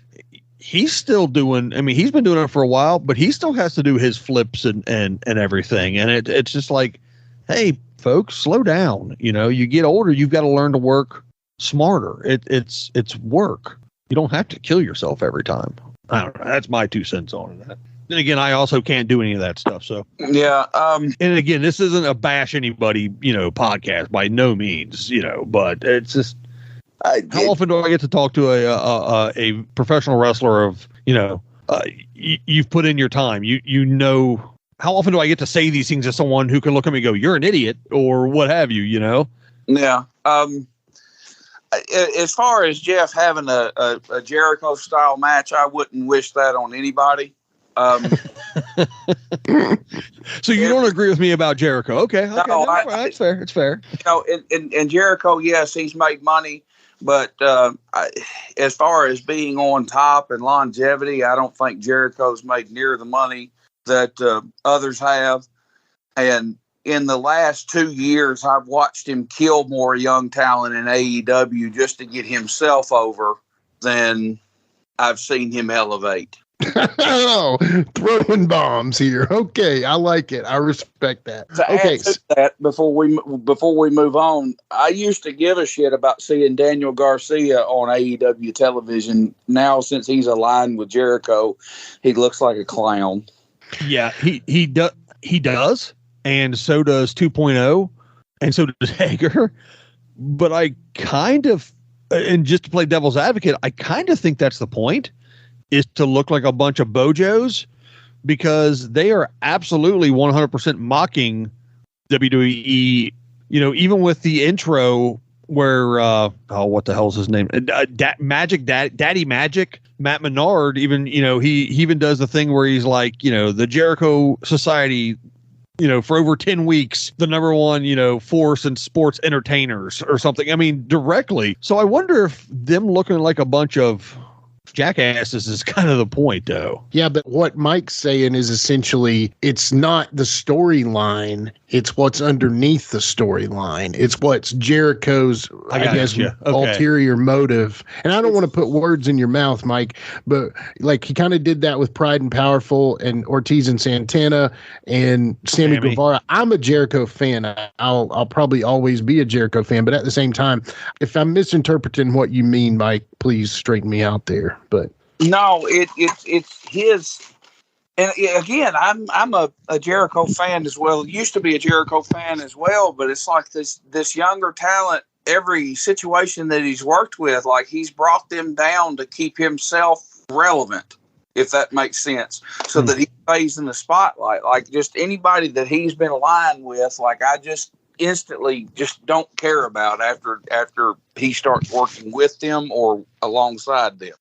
He's still doing, I mean, he's been doing it for a while, but he still has to do his flips and everything. And it's just like, hey, folks, slow down. You know, you get older, you've got to learn to work smarter. It's work. You don't have to kill yourself every time. I don't know. That's my 2 cents on that. Then again, I also can't do any of that stuff. So yeah. And again, this isn't a bash anybody, you know, podcast by no means, you know, but it's just, how often do I get to talk to a professional wrestler of, you know, you've put in your time, you know, how often do I get to say these things to someone who can look at me and go, you're an idiot or what have you, you know? Yeah. As far as Jeff having a Jericho style match, I wouldn't wish that on anybody. So you don't agree with me about Jericho? Okay. No, that's fair. It's fair. You know, in Jericho, yes, he's made money, but as far as being on top and longevity, I don't think Jericho's made near the money that others have. And in the last 2 years, I've watched him kill more young talent in AEW just to get himself over than I've seen him elevate. Oh, throwing bombs here. Okay, I like it. I respect that. Okay, that before we move on, I used to give a shit about seeing Daniel Garcia on AEW television. Now, since he's aligned with Jericho, he looks like a clown. Yeah, he does, and so does 2.0, and so does Hager. But I kind of, and just to play devil's advocate, I kind of think that's the point, is to look like a bunch of bojos, because they are absolutely 100% mocking WWE. You know, even with the intro where, what the hell's his name? Daddy Magic, Matt Menard, even, you know, he even does the thing where he's like, you know, the Jericho Society, you know, for over 10 weeks, the number one, you know, force in sports entertainers or something. I mean, directly. So I wonder if them looking like a bunch of jackasses is kind of the point, though. Yeah, but what Mike's saying is essentially it's not the storyline, it's what's underneath the storyline. It's what's Jericho's, I guess, ulterior motive. And I don't want to put words in your mouth, Mike, but like he kind of did that with Pride and Powerful and Ortiz and Santana and Sammy Guevara. I'm a Jericho fan. I'll probably always be a Jericho fan, but at the same time, if I'm misinterpreting what you mean, Mike, please straighten me out there. But no, it's his. And again, I'm a Jericho fan as well. Used to be a Jericho fan as well, but it's like this younger talent. Every situation that he's worked with, like he's brought them down to keep himself relevant, if that makes sense, so that he stays in the spotlight. Like just anybody that he's been aligned with, like I just instantly just don't care about after he starts working with them or alongside them.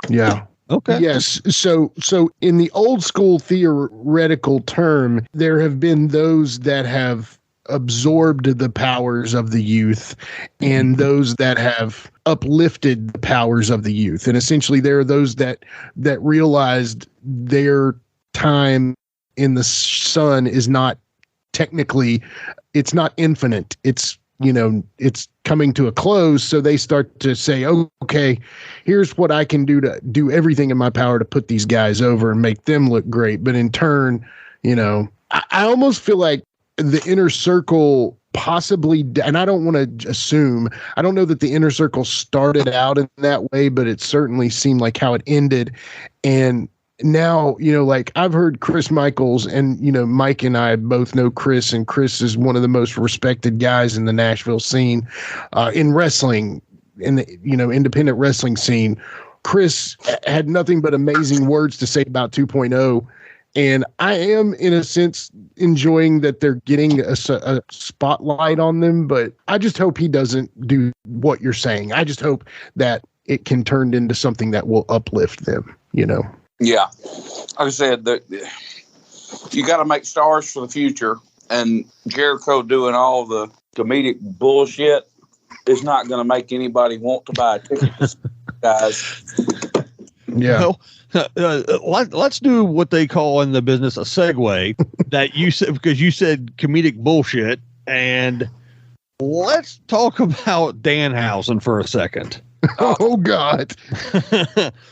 Yeah. Okay. Yes. So in the old school theoretical term, there have been those that have absorbed the powers of the youth and those that have uplifted the powers of the youth. And essentially there are those that realized their time in the sun is not technically, it's not infinite. It's, you know, it's coming to a close. So they start to say, oh, okay, here's what I can do to do everything in my power to put these guys over and make them look great. But in turn, you know, I almost feel like the inner circle possibly, and I don't want to assume, I don't know that the inner circle started out in that way, but it certainly seemed like how it ended. And now, you know, like I've heard Chris Michaels, and, you know, Mike and I both know Chris, and Chris is one of the most respected guys in the Nashville scene, in wrestling, in the, you know, independent wrestling scene, Chris had nothing but amazing words to say about 2.0. And I am, in a sense, enjoying that they're getting a spotlight on them. But I just hope he doesn't do what you're saying. I just hope that it can turn into something that will uplift them, you know? Yeah. Like I said, you got to make stars for the future. And Jericho doing all the comedic bullshit is not going to make anybody want to buy tickets, guys. Yeah. Well, let's do what they call in the business a segue that you said, because you said comedic bullshit, and let's talk about Danhausen for a second. Oh God.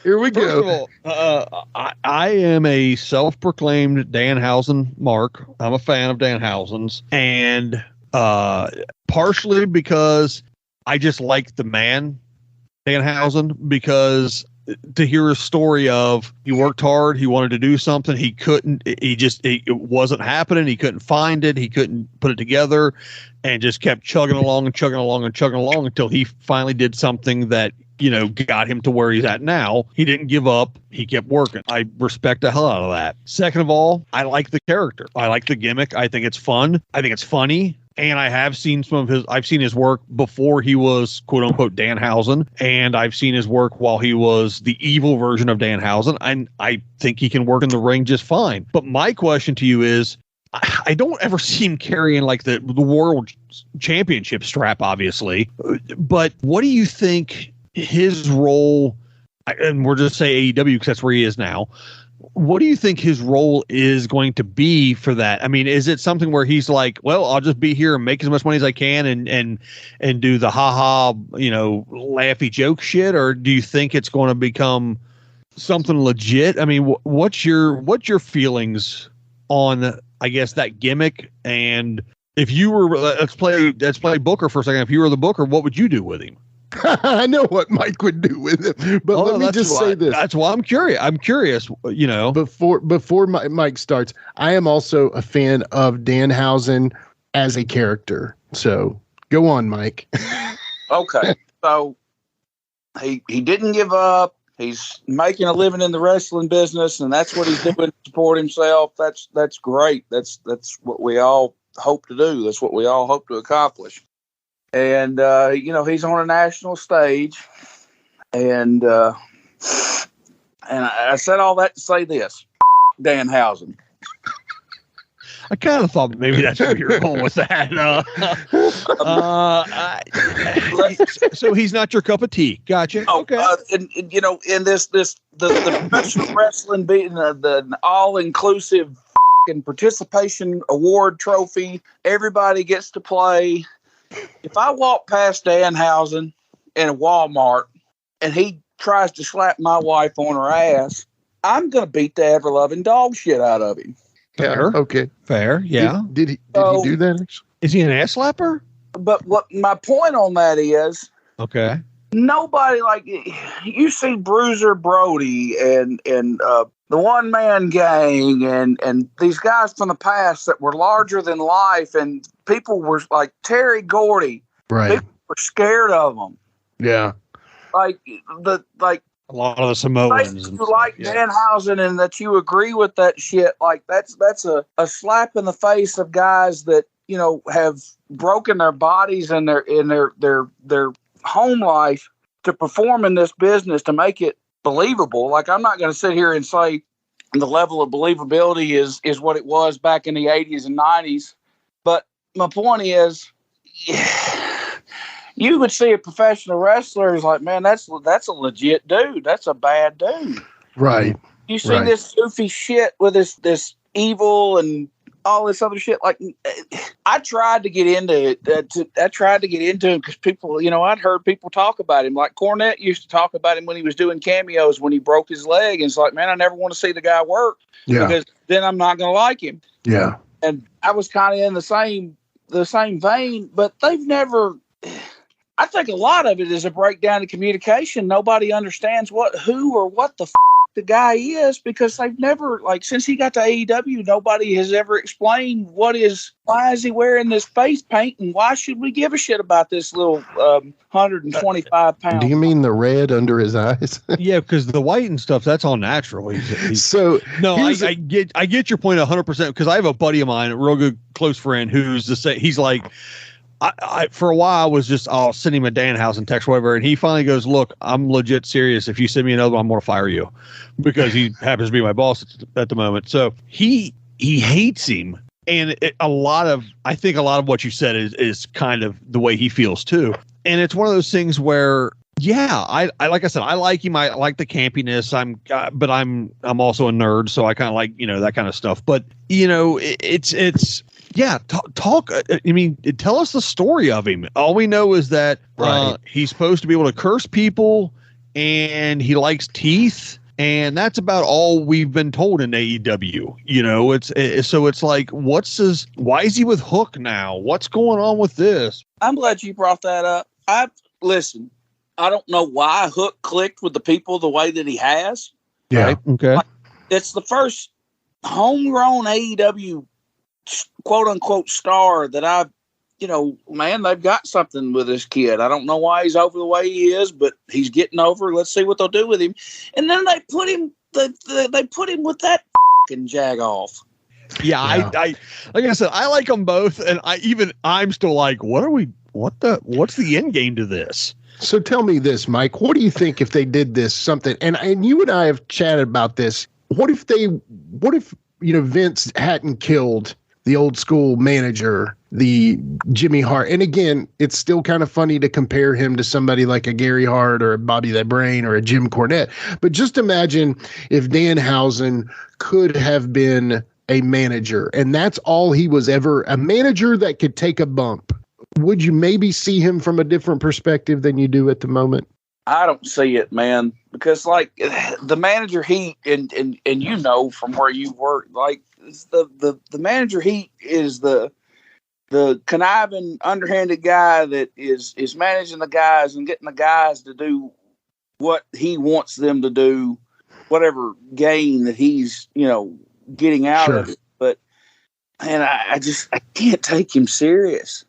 Here we go. I am a self-proclaimed Danhausen mark. I'm a fan of Danhausen's, and partially because I just like the man Danhausen, because to hear a story of he worked hard, he wanted to do something, he couldn't, it wasn't happening, he couldn't find it, he couldn't put it together, and just kept chugging along until he finally did something that, you know, got him to where he's at now. He didn't give up. He kept working. I respect the hell out of that. Second of all, I like the character. I like the gimmick. I think it's fun. I think it's funny. And I have seen I've seen his work before he was quote unquote Danhausen. And I've seen his work while he was the evil version of Danhausen. And I think he can work in the ring just fine. But my question to you is, I don't ever see him carrying like the world championship strap, obviously. But what do you think his role, and we'll just say AEW because that's where he is now, what do you think his role is going to be for that? I mean, is it something where he's like, well, I'll just be here and make as much money as I can and do the haha, you know, laughy joke shit? Or do you think it's going to become something legit? I mean, what's your feelings on, I guess, that gimmick? And if you were, let's play Booker for a second. If you were the Booker, what would you do with him? I know what Mike would do with him, but let me just say this. That's why I'm curious, you know. Before Mike starts, I am also a fan of Danhausen as a character. So go on, Mike. Okay. So he didn't give up. He's making a living in the wrestling business, and that's what he's doing to support himself. That's great. That's what we all hope to do. That's what we all hope to accomplish. And, you know, he's on a national stage, and I said all that to say this, Danhausen. I kind of thought maybe that's where you're going with that. So he's not your cup of tea. Gotcha. Okay. And you know, in the professional wrestling being the all-inclusive participation award trophy, everybody gets to play. If I walk past Danhausen in a Walmart and he tries to slap my wife on her ass, I'm going to beat the ever-loving dog shit out of him. Fair. Okay. Fair. Yeah. Did he do that? Is he an ass slapper? But what my point on that is, okay, nobody, like, you see Bruiser Brody and the One Man Gang and these guys from the past that were larger than life, and people were like Terry Gordy. Right. People were scared of them. Yeah. Like a lot of the Samoans. You like Danhausen and that you agree with that shit. Like that's a slap in the face of guys that, you know, have broken their bodies and their home life to perform in this business to make it believable. Like, I'm not going to sit here and say the level of believability is what it was back in the 80s and 90s. But my point is, you would see a professional wrestler is like, man, that's a legit dude. That's a bad dude. Right. You see this goofy shit with this evil and all this other shit. Like, I tried to get into it. I tried to get into him because people, you know, I'd heard people talk about him. Like Cornette used to talk about him when he was doing cameos when he broke his leg. And it's like, man, I never want to see the guy work because then I'm not going to like him. Yeah. And I was kind of in the same vein, but they've never. I think a lot of it is a breakdown in communication. Nobody understands who or what the the guy is, because they've never, like, since he got to AEW, nobody has ever explained why is he wearing this face paint, and why should we give a shit about this little 125 pound? Do you mean the red under his eyes? Yeah, because the white and stuff, that's all natural. So no, I get your point 100%, because I have a buddy of mine, a real good close friend, who's the same. He's like, I for a while was just, I'll send him a Danhausen text, whatever, and he finally goes, look, I'm legit serious. If you send me another one, I'm going to fire you, because he happens to be my boss at the moment. So he hates him. And I think a lot of what you said is kind of the way he feels too. And it's one of those things where, yeah, I like I said, I like him. I like the campiness. But I'm also a nerd, so I kind of like, that kind of stuff. But it's yeah. Talk. I mean, tell us the story of him. All we know is that he's supposed to be able to curse people, and he likes teeth. And that's about all we've been told in AEW. So it's like, why is he with Hook now? What's going on with this? I'm glad you brought that up. Listen, I don't know why Hook clicked with the people the way that he has. Yeah. Right? Okay. It's the first homegrown AEW quote unquote star that I've, man, they've got something with this kid. I don't know why he's over the way he is, but he's getting over. Let's see what they'll do with him. And then they put him with that fucking jag off. Yeah, I like I said, I like them both, and I'm still like, what's the end game to this? So tell me this, Mike. What do you think if they did this something? And you and I have chatted about this. What if Vince hadn't killed the old school manager, the Jimmy Hart? And again, it's still kind of funny to compare him to somebody like a Gary Hart or a Bobby the Brain or a Jim Cornette. But just imagine if Danhausen could have been a manager, and that's all he was ever, a manager that could take a bump. Would you maybe see him from a different perspective than you do at the moment? I don't see it, man, because like the manager heat, and from where you work, like the manager heat is the conniving, underhanded guy that is managing the guys and getting the guys to do what he wants them to do, whatever gain that he's getting out of it. But I can't take him serious.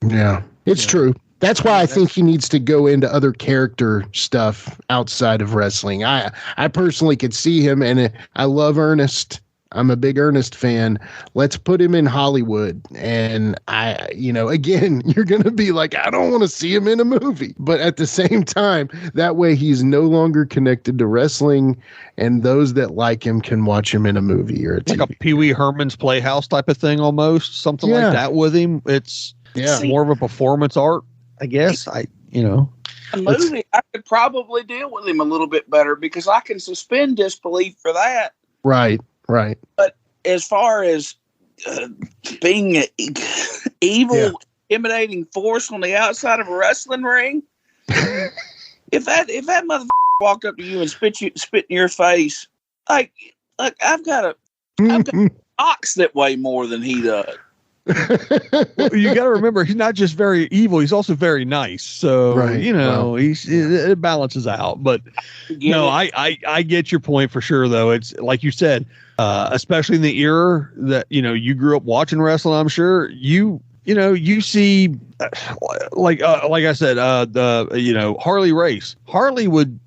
Yeah, it's true. That's why I think he needs to go into other character stuff outside of wrestling. I personally could see him, and I love Ernest. I'm a big Ernest fan. Let's put him in Hollywood. And again, you're going to be like, I don't want to see him in a movie. But at the same time, that way he's no longer connected to wrestling, and those that like him can watch him in a movie or a TV. Like a Pee Wee Herman's Playhouse type of thing almost. Something like that with him. It's more of a performance art, I guess. A movie, I could probably deal with him a little bit better because I can suspend disbelief for that. Right. But as far as being an evil, intimidating force on the outside of a wrestling ring, if that motherfucker walked up to you and spit in your face, like I've got an ox that weigh more than he does. Well, you got to remember, he's not just very evil; he's also very nice. So it balances out. But I get your point for sure. Though it's like you said, especially in the era that you grew up watching wrestling. I'm sure you see like I said, the Harley Race. Harley would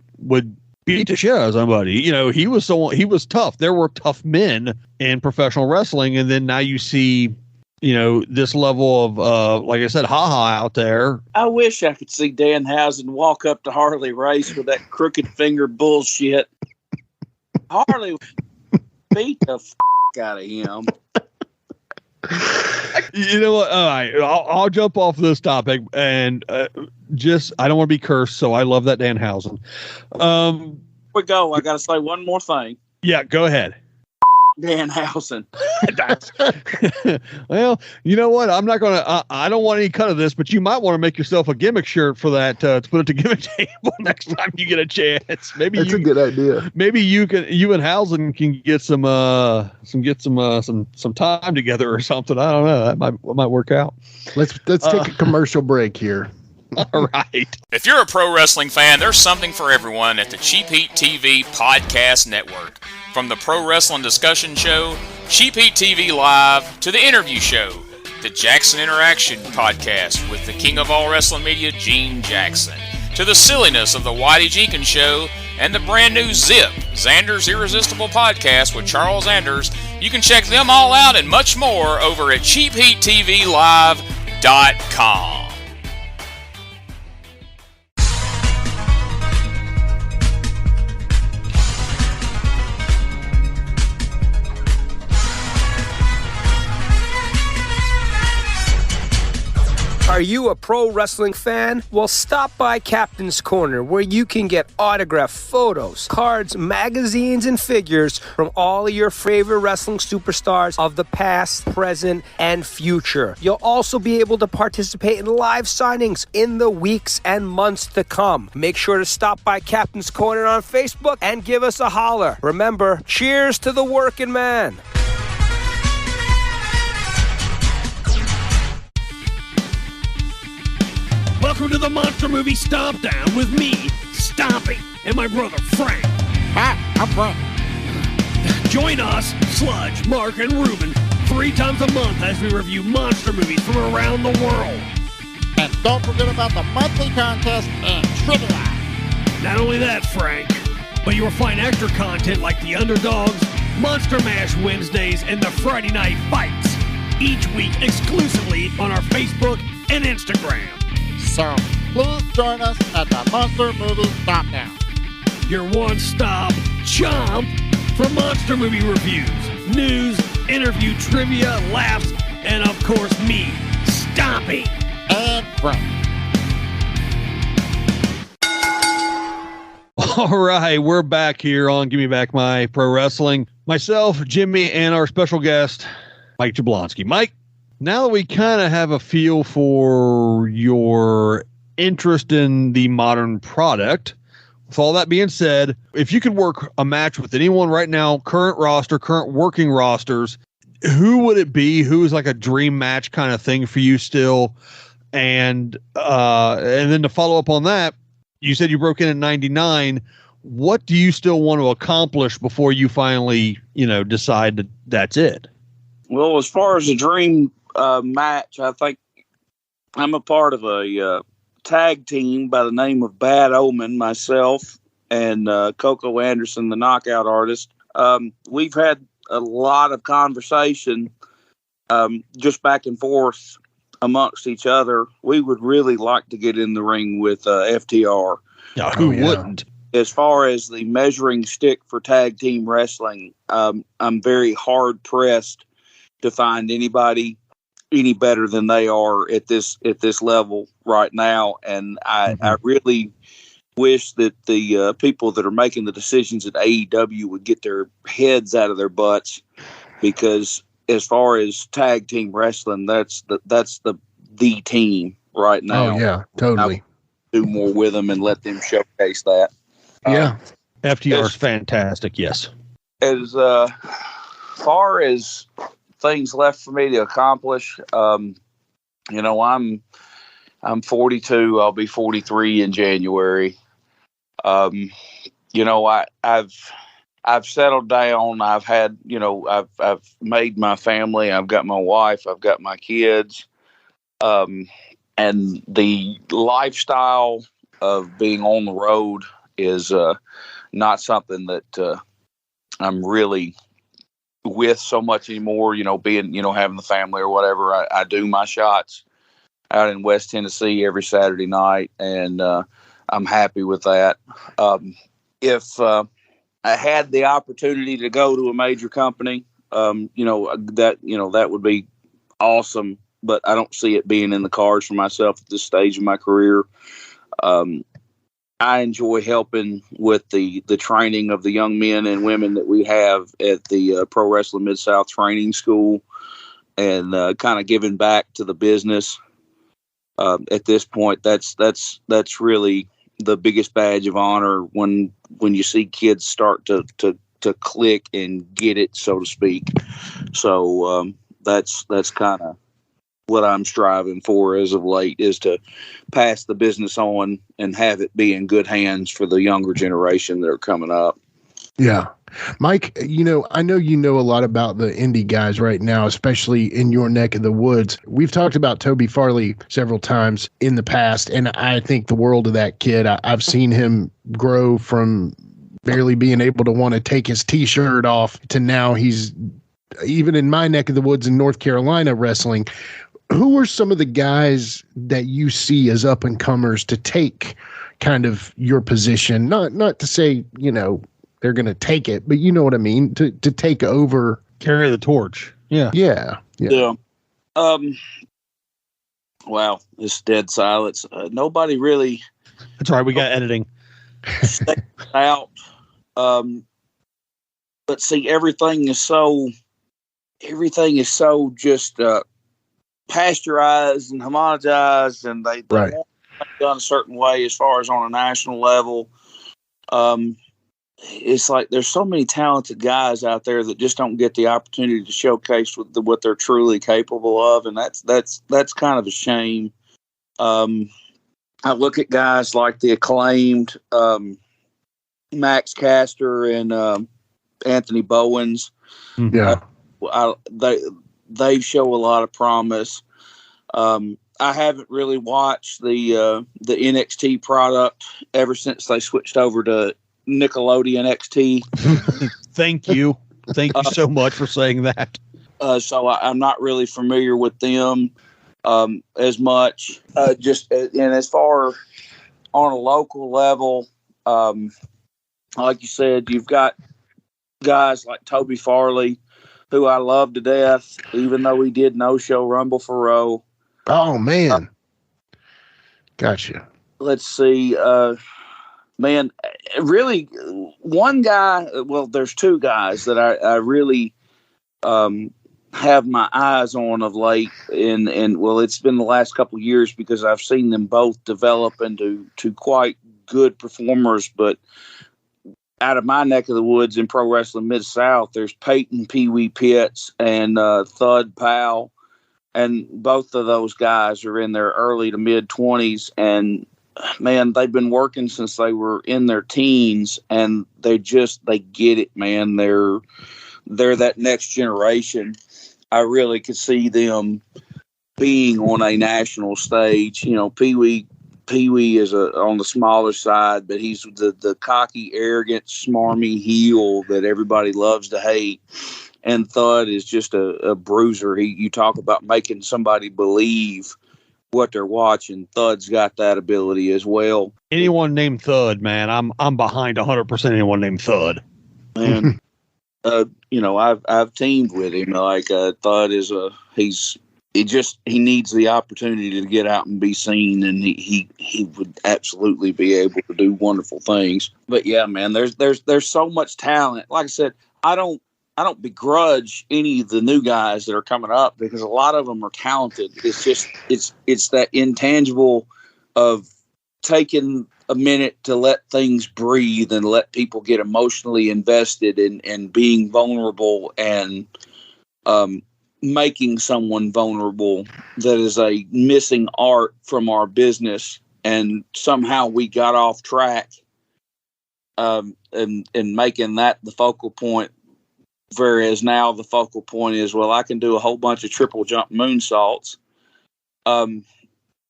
beat the shit out of somebody. He was tough. There were tough men in professional wrestling, and then now you see. This level of, like I said, out there. I wish I could see Danhausen walk up to Harley Race with that crooked finger bullshit. Harley beat the out of him. You know what? All right, I'll jump off this topic and I don't want to be cursed, so I love that Danhausen. Here we go. I got to say one more thing. Yeah, go ahead. Danhausen. Well, you know what? I'm not gonna. I don't want any cut of this, but you might want to make yourself a gimmick shirt for that to put at the gimmick table next time you get a chance. Maybe that's a good idea. Maybe you and Hausen can get some time together or something. I don't know. That might work out. Let's take a commercial break here. All right. If you're a pro wrestling fan, there's something for everyone at the Cheap Heat TV Podcast Network. From the Pro Wrestling Discussion Show, Cheap Heat TV Live, to the interview show, the Jackson Interaction Podcast with the king of all wrestling media, Gene Jackson, to the silliness of the Whitey Jenkins Show, and the brand new Zip, Xander's Irresistible Podcast with Charles Anders. You can check them all out and much more over at cheapheattvlive.com. Are you a pro wrestling fan? Well, stop by Captain's Corner, where you can get autographed photos, cards, magazines, and figures from all of your favorite wrestling superstars of the past, present, and future. You'll also be able to participate in live signings in the weeks and months to come. Make sure to stop by Captain's Corner on Facebook and give us a holler. Remember, cheers to the working man. Welcome to the Monster Movie Stomp Down with me, Stompy, and my brother Frank. Hi, I'm Frank. Join us, Sludge, Mark, and Ruben 3 times a month as we review monster movies from around the world. And don't forget about the monthly contest and trivia. Not only that, Frank, but you will find extra content like the Underdogs, Monster Mash Wednesdays, and the Friday Night Fights, each week exclusively on our Facebook and Instagram. So please join us at the Monster Movie Stomp Down. Your one-stop chomp for monster movie reviews, news, interview, trivia, laughs, and of course me, Stompy. And Frank. All right, we're back here on Give Me Back My Pro Wrestling. Myself, Jimmy, and our special guest, Mike Jablonski. Mike, now that we kind of have a feel for your interest in the modern product, with all that being said, if you could work a match with anyone right now, current working rosters, who would it be? Who is like a dream match kind of thing for you still? And then to follow up on that, you said you broke in 99. What do you still want to accomplish before you finally, decide that that's it? Well, as far as a dream match, I think I'm a part of a tag team by the name of Bad Omen, myself and Coco Anderson, the knockout artist. We've had a lot of conversation just back and forth amongst each other. We would really like to get in the ring with FTR. Yeah, who wouldn't? As far as the measuring stick for tag team wrestling, I'm very hard pressed to find anybody any better than they are at this level right now. And I really wish that the people that are making the decisions at AEW would get their heads out of their butts, because as far as tag team wrestling, that's the team right now. Oh yeah, totally. Do more with them and let them showcase that. Yeah. FTR is fantastic. Yes. As far as things left for me to accomplish, I'm 42. I'll be 43 in January. I've settled down. I've had, I've made my family. I've got my wife. I've got my kids. And the lifestyle of being on the road is not something that I'm really with so much anymore, being, having the family or whatever. I do my shots out in West Tennessee every Saturday night, and I'm happy with that. If I had the opportunity to go to a major company, that would be awesome, but I don't see it being in the cards for myself at this stage of my career. I enjoy helping with the training of the young men and women that we have at the Pro Wrestling Mid-South Training School, and kind of giving back to the business. At this point, that's really the biggest badge of honor when you see kids start to click and get it, so to speak. So that's kind of what I'm striving for as of late, is to pass the business on and have it be in good hands for the younger generation that are coming up. Yeah. Mike, I know you know a lot about the indie guys right now, especially in your neck of the woods. We've talked about Toby Farley several times in the past, and I think the world of that kid. I've seen him grow from barely being able to want to take his T-shirt off to now he's even in my neck of the woods in North Carolina wrestling. Who are some of the guys that you see as up and comers to take kind of your position? Not to say, they're going to take it, but you know what I mean? To take over. Carry the torch. Yeah. Yeah. Wow, it's dead silence. Nobody really. That's all right. We got editing. Out. But see, everything is so just pasteurized and homogenized, and they right. want it done a certain way as far as on a national level. It's like there's so many talented guys out there that just don't get the opportunity to showcase what they're truly capable of, and that's kind of a shame. I look at guys like the acclaimed Max Caster and Anthony Bowens. Yeah, they show a lot of promise. I haven't really watched the NXT product ever since they switched over to Nickelodeon NXT. Thank you so much for saying that. So I'm not really familiar with them as much. And as far on a local level, like you said, you've got guys like Toby Farley, who I love to death, even though he did no-show Rumble for Row. Oh, man. Gotcha. Let's see. Man, really, one guy, well, there's two guys that I really have my eyes on of late, and well, it's been the last couple of years because I've seen them both develop into quite good performers. But out of my neck of the woods in Pro Wrestling Mid-South, there's Peyton Pee-wee Pitts and Thud Powell, and both of those guys are in their early to mid-20s, and man, they've been working since they were in their teens, and they get it, man. They're that next generation. I really could see them being on a national stage. Pee-wee is on the smaller side, but he's the cocky, arrogant, smarmy heel that everybody loves to hate. And Thud is just a bruiser. You talk about making somebody believe what they're watching. Thud's got that ability as well. Anyone named Thud, man, I'm behind 100% anyone named Thud. And I've teamed with him. Like Thud is he needs the opportunity to get out and be seen, and he would absolutely be able to do wonderful things. But yeah, man, there's so much talent. Like I said, I don't begrudge any of the new guys that are coming up because a lot of them are talented. It's just it's that intangible of taking a minute to let things breathe and let people get emotionally invested in being vulnerable and making someone vulnerable. That is a missing art from our business, and somehow we got off track and making that the focal point. Whereas now the focal point is, well, I can do a whole bunch of triple jump moonsaults.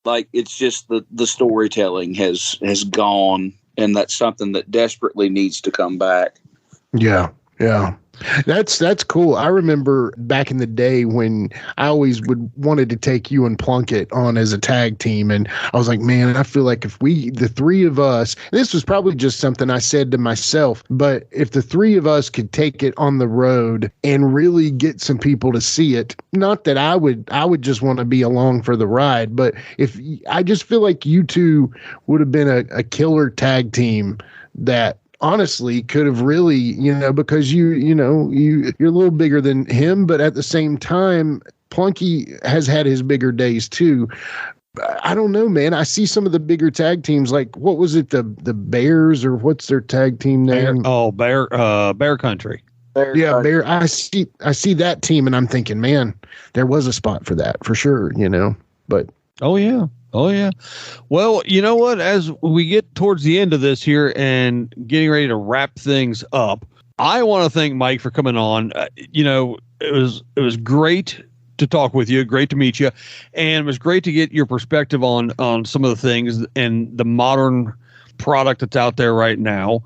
Like it's just the storytelling has gone, and that's something that desperately needs to come back. Yeah. That's cool. I remember back in the day when I always wanted to take you and Plunkett on as a tag team, and I was like, man, I feel like if the three of us, this was probably just something I said to myself, but if the three of us could take it on the road and really get some people to see it, not that I would just want to be along for the ride, but I just feel like you two would have been a killer tag team that honestly could have really, because you're a little bigger than him, but at the same time, Plunky has had his bigger days too. I don't know, man. I see some of the bigger tag teams, like what was it, the Bears, or what's their tag team name? Bear Country. Yeah, Bear. I see that team, and I'm thinking, man, there was a spot for that for sure, But oh yeah. Well, you know what? As we get towards the end of this here and getting ready to wrap things up, I want to thank Mike for coming on. It was great to talk with you, great to meet you, and it was great to get your perspective on some of the things and the modern product that's out there right now.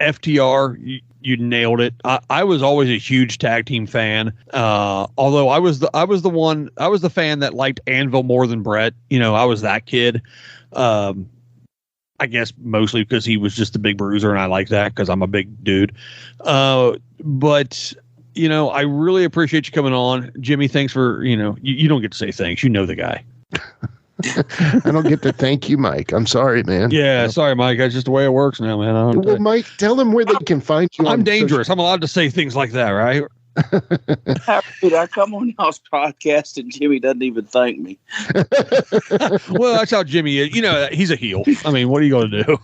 FTR, you nailed it. I was always a huge tag team fan. Although I was the fan that liked Anvil more than Brett. I was that kid. I guess mostly because he was just a big bruiser, and I like that because I'm a big dude. But I really appreciate you coming on, Jimmy. Thanks for you don't get to say thanks. You know the guy. I don't get to thank you, Mike. I'm sorry, man. Yeah, sorry, Mike. That's just the way it works now, man. Well, Mike, tell them where they can find you. I'm dangerous. I'm allowed to say things like that, right? I come on y'all's podcast and Jimmy doesn't even thank me. Well, that's how Jimmy is. He's a heel. I mean, what are you going to do?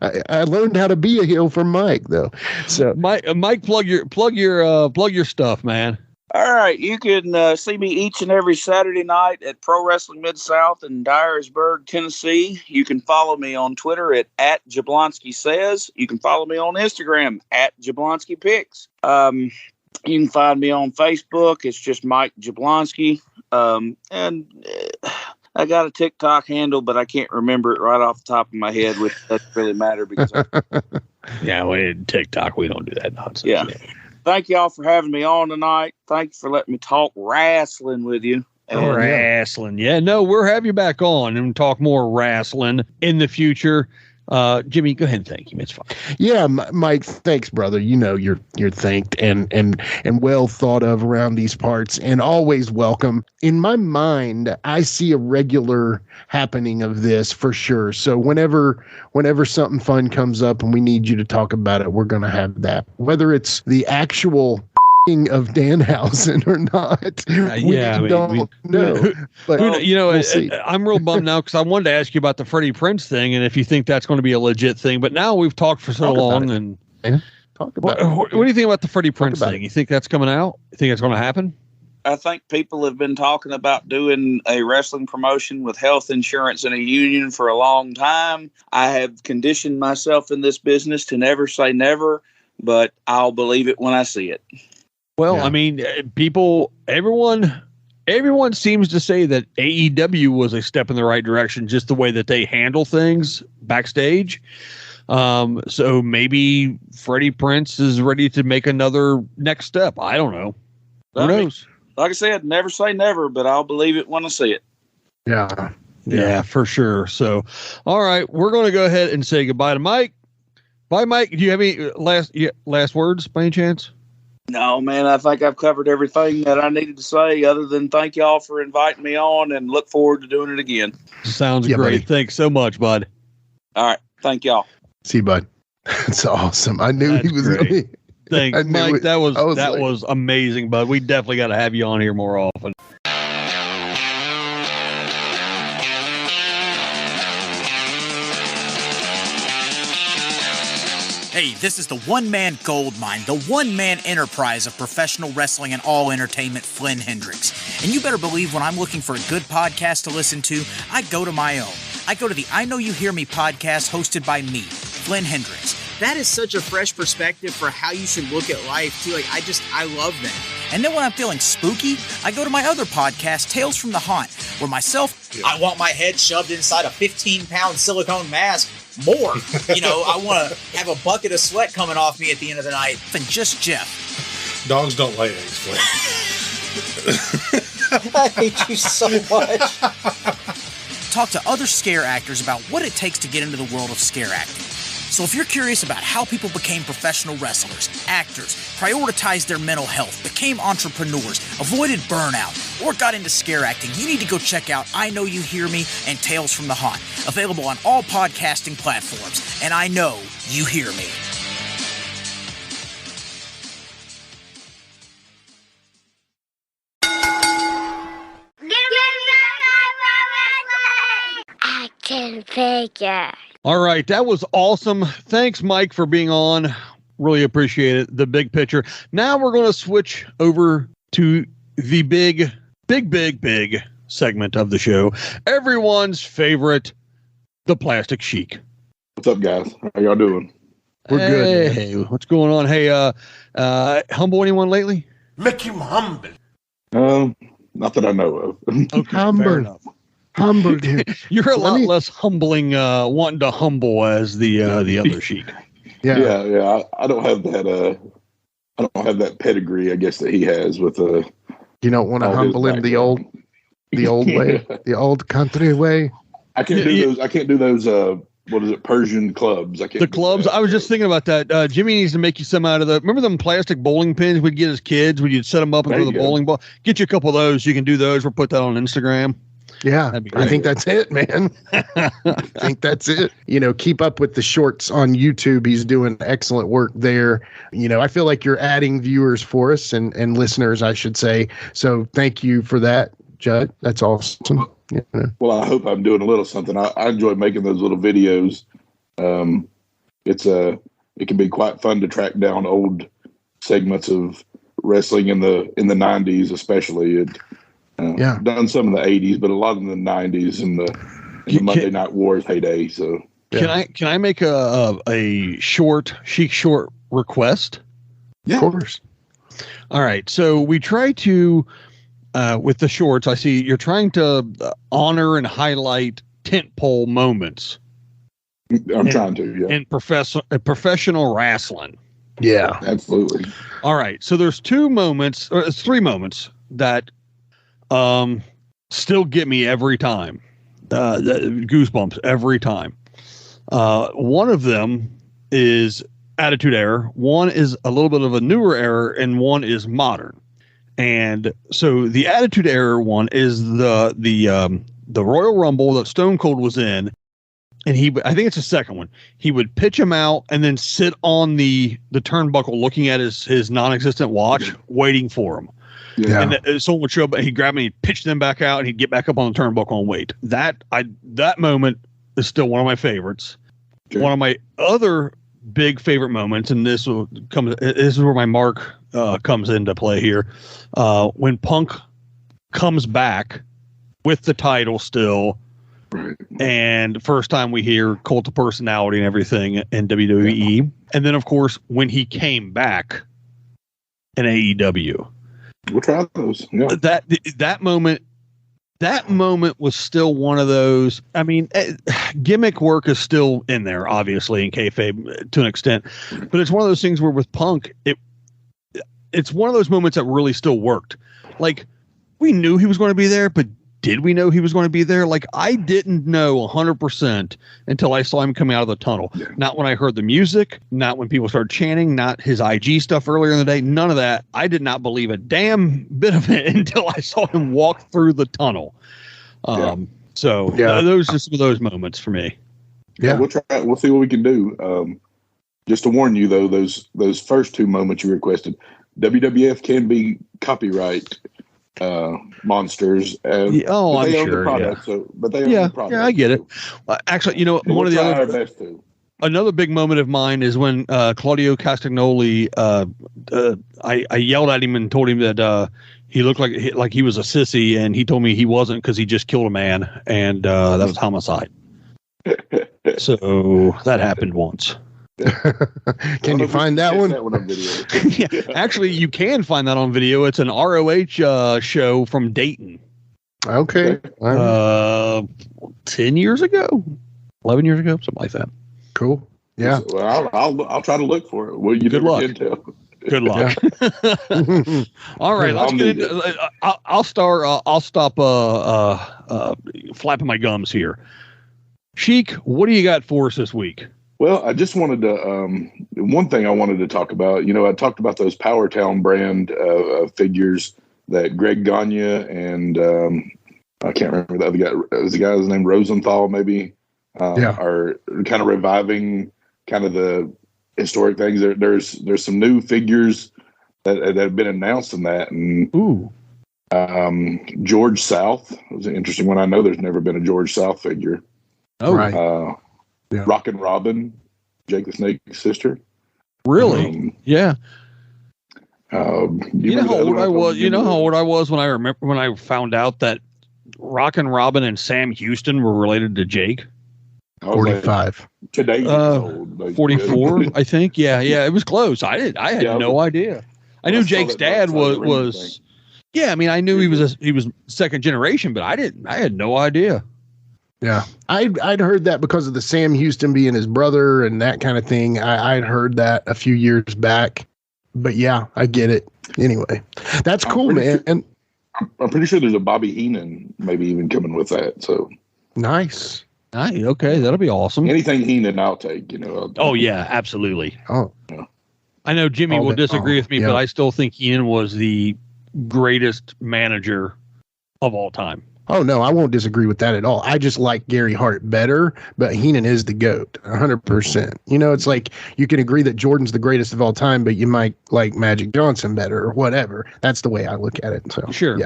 I learned how to be a heel from Mike, though. So, Mike, plug your stuff, man. All right, you can see me each and every Saturday night at Pro Wrestling Mid-South in Dyersburg, Tennessee. You can follow me on Twitter at Jablonski Says. You can follow me on Instagram at Jablonski Pics. You can find me on Facebook. It's just Mike Jablonski. And I got a TikTok handle, but I can't remember it right off the top of my head, which doesn't really matter because yeah, TikTok, we don't do that nonsense. Yeah. Thank y'all for having me on tonight. Thank you for letting me talk wrestling with you. Wrestling. Yeah, no, we'll have you back on and talk more wrestling in the future. Jimmy, go ahead and thank him. It's fine. Yeah, Mike, thanks, brother. You're thanked and well thought of around these parts and always welcome. In my mind, I see a regular happening of this for sure. So whenever something fun comes up and we need you to talk about it, we're going to have that. Whether it's the actual of Danhausen or not. I'm real bummed now because I wanted to ask you about the Freddie Prinze thing and if you think that's going to be a legit thing, but now we've talked for so long and talk about what do you think about the Freddie Prinze thing? You think that's coming out? You think it's going to happen? I think people have been talking about doing a wrestling promotion with health insurance and a union for a long time. I have conditioned myself in this business to never say never, but I'll believe it when I see it. Well, yeah. I mean, everyone seems to say that AEW was a step in the right direction, just the way that they handle things backstage. So maybe Freddie Prinze is ready to make another next step. I don't know. Who knows? Like I said, never say never, but I'll believe it when I see it. Yeah, for sure. So, all right, we're going to go ahead and say goodbye to Mike. Bye, Mike. Do you have any last words by any chance? No, man, I think I've covered everything that I needed to say other than thank y'all for inviting me on and look forward to doing it again. Sounds great. Buddy. Thanks so much, bud. All right. Thank y'all. See you, bud. That's awesome. I knew he was going to be. Thanks, Mike. That was amazing, bud. We definitely got to have you on here more often. Hey, this is the one-man gold mine, the one-man enterprise of professional wrestling and all entertainment, Flynn Hendricks. And you better believe when I'm looking for a good podcast to listen to, I go to my own. I go to the I Know You Hear Me podcast hosted by me, Flynn Hendricks. That is such a fresh perspective for how you should look at life, too. I love that. And then when I'm feeling spooky, I go to my other podcast, Tales from the Haunt, where I want my head shoved inside a 15-pound silicone mask. More. I want to have a bucket of sweat coming off me at the end of the night than just Jeff. Dogs don't lay eggs, Flynn. I hate you so much. Talk to other scare actors about what it takes to get into the world of scare acting. So if you're curious about how people became professional wrestlers, actors, prioritized their mental health, became entrepreneurs, avoided burnout, or got into scare acting, you need to go check out I Know You Hear Me and Tales from the Haunt, available on all podcasting platforms. And I know you hear me. Action figure. All right, that was awesome. Thanks, Mike, for being on. Really appreciate it. The big picture. Now we're going to switch over to the big segment of the show. Everyone's favorite, the Plastic Sheik. What's up, guys? How y'all doing? We're good. Hey, what's going on? Hey, humble anyone lately? Make him humble. Not that I know of. Okay, fair enough. Humbled him. You're a lot less humbling, wanting to humble as the other Sheik. Yeah. I don't have that. I don't have that pedigree, I guess, that he has with You don't want to humble him the old way, the old country way. I can't do those. I can't do those. What is it? Persian clubs. I can't. The clubs. I was just thinking about that. Jimmy needs to make you some out of the. Remember them plastic bowling pins we'd get as kids? When you'd set them up and throw the bowling ball. Get you a couple of those. You can do those. We'll put that on Instagram. Yeah, I think that's it, man. I think that's it. Keep up with the shorts on YouTube. He's doing excellent work there. I feel like you're adding viewers for us and listeners, I should say. So thank you for that, Judd. That's awesome. Yeah. Well, I hope I'm doing a little something. I enjoy making those little videos. It can be quite fun to track down old segments of wrestling in the 90s, especially. Done some in the 80s, but a lot in the 90s and the Monday Night Wars heyday. So can I make a short Sheik short request? Yeah, of course. All right, so we try to with the shorts. I see you're trying to honor and highlight tentpole moments. I'm trying to, in professional wrestling. Yeah, absolutely. All right, so there's 3 moments that still get me every time. Goosebumps every time. One of them is Attitude Era. One is a little bit of a newer era, and one is modern. And so the Attitude Era one is the Royal Rumble that Stone Cold was in, and I think it's the second one. He would pitch him out and then sit on the turnbuckle, looking at his non-existent watch, waiting for him. Yeah. And someone would show up, and he'd grab him, and he'd pitch them back out, and he'd get back up on the turnbuckle and wait. That moment is still one of my favorites. Okay. One of my other big favorite moments, and this is where my mark comes into play here. When Punk comes back with the title still, right, and first time we hear Cult of Personality and everything in WWE, and then of course when he came back in AEW. We'll try those. Yeah. That moment was still one of those. I mean, gimmick work is still in there, obviously, in kayfabe to an extent, but it's one of those things where with Punk, it's one of those moments that really still worked. Like, we knew he was going to be there, but did we know he was going to be there? Like, I didn't know 100% until I saw him coming out of the tunnel. Yeah. Not when I heard the music, not when people started chanting, not his IG stuff earlier in the day. None of that. I did not believe a damn bit of it until I saw him walk through the tunnel. So those are some of those moments for me. Yeah, we'll try. We'll see what we can do. Just to warn you, though, those first 2 moments you requested, WWF can be copyright monsters. I'm sure. Product, but they own the product. Yeah, I get it. Actually, one of the other another big moment of mine is when Claudio Castagnoli. I yelled at him and told him that he looked like he was a sissy, and he told me he wasn't because he just killed a man, and that was homicide. So that happened once. Can you find that one? On video. Yeah, actually, you can find that on video. It's an ROH show from Dayton. Okay. 10 years ago, 11 years ago, something like that. Cool. Yeah. Well, I'll try to look for it. Well, you good luck. Good luck. Yeah. All right, let's get into. I'll stop flapping my gums here. Sheik, what do you got for us this week? Well, I just wanted to, one thing I wanted to talk about, I talked about those Powertown brand figures that Greg Gagne and I can't remember the other guy. Was the guy's name Rosenthal, maybe? Are kind of reviving kind of the historic things. There's some new figures that have been announced in that. And George South was an interesting one. I know there's never been a George South figure. Oh, right. Rockin' Robin, Jake the Snake's sister. Really? Yeah. You know how old I was? You know how old I was when I found out that Rockin' Robin and Sam Houston were related to Jake? 45. Like, today, 44, I think. Yeah, it was close. I had no idea. I knew Jake's dad was. Yeah, I mean, I knew he was second generation, but I had no idea. Yeah, I'd heard that because of the Sam Houston being his brother and that kind of thing. I'd heard that a few years back, but yeah, I get it. Anyway, that's cool, man. And I'm pretty sure there's a Bobby Heenan maybe even coming with that. So nice. Okay, that'll be awesome. Anything Heenan, I'll take. Oh yeah, absolutely. Oh, yeah. I know Jimmy will disagree with me, but I still think Heenan was the greatest manager of all time. Oh no, I won't disagree with that at all. I just like Gary Hart better, but Heenan is the GOAT, 100%. It's like you can agree that Jordan's the greatest of all time, but you might like Magic Johnson better or whatever. That's the way I look at it. So sure.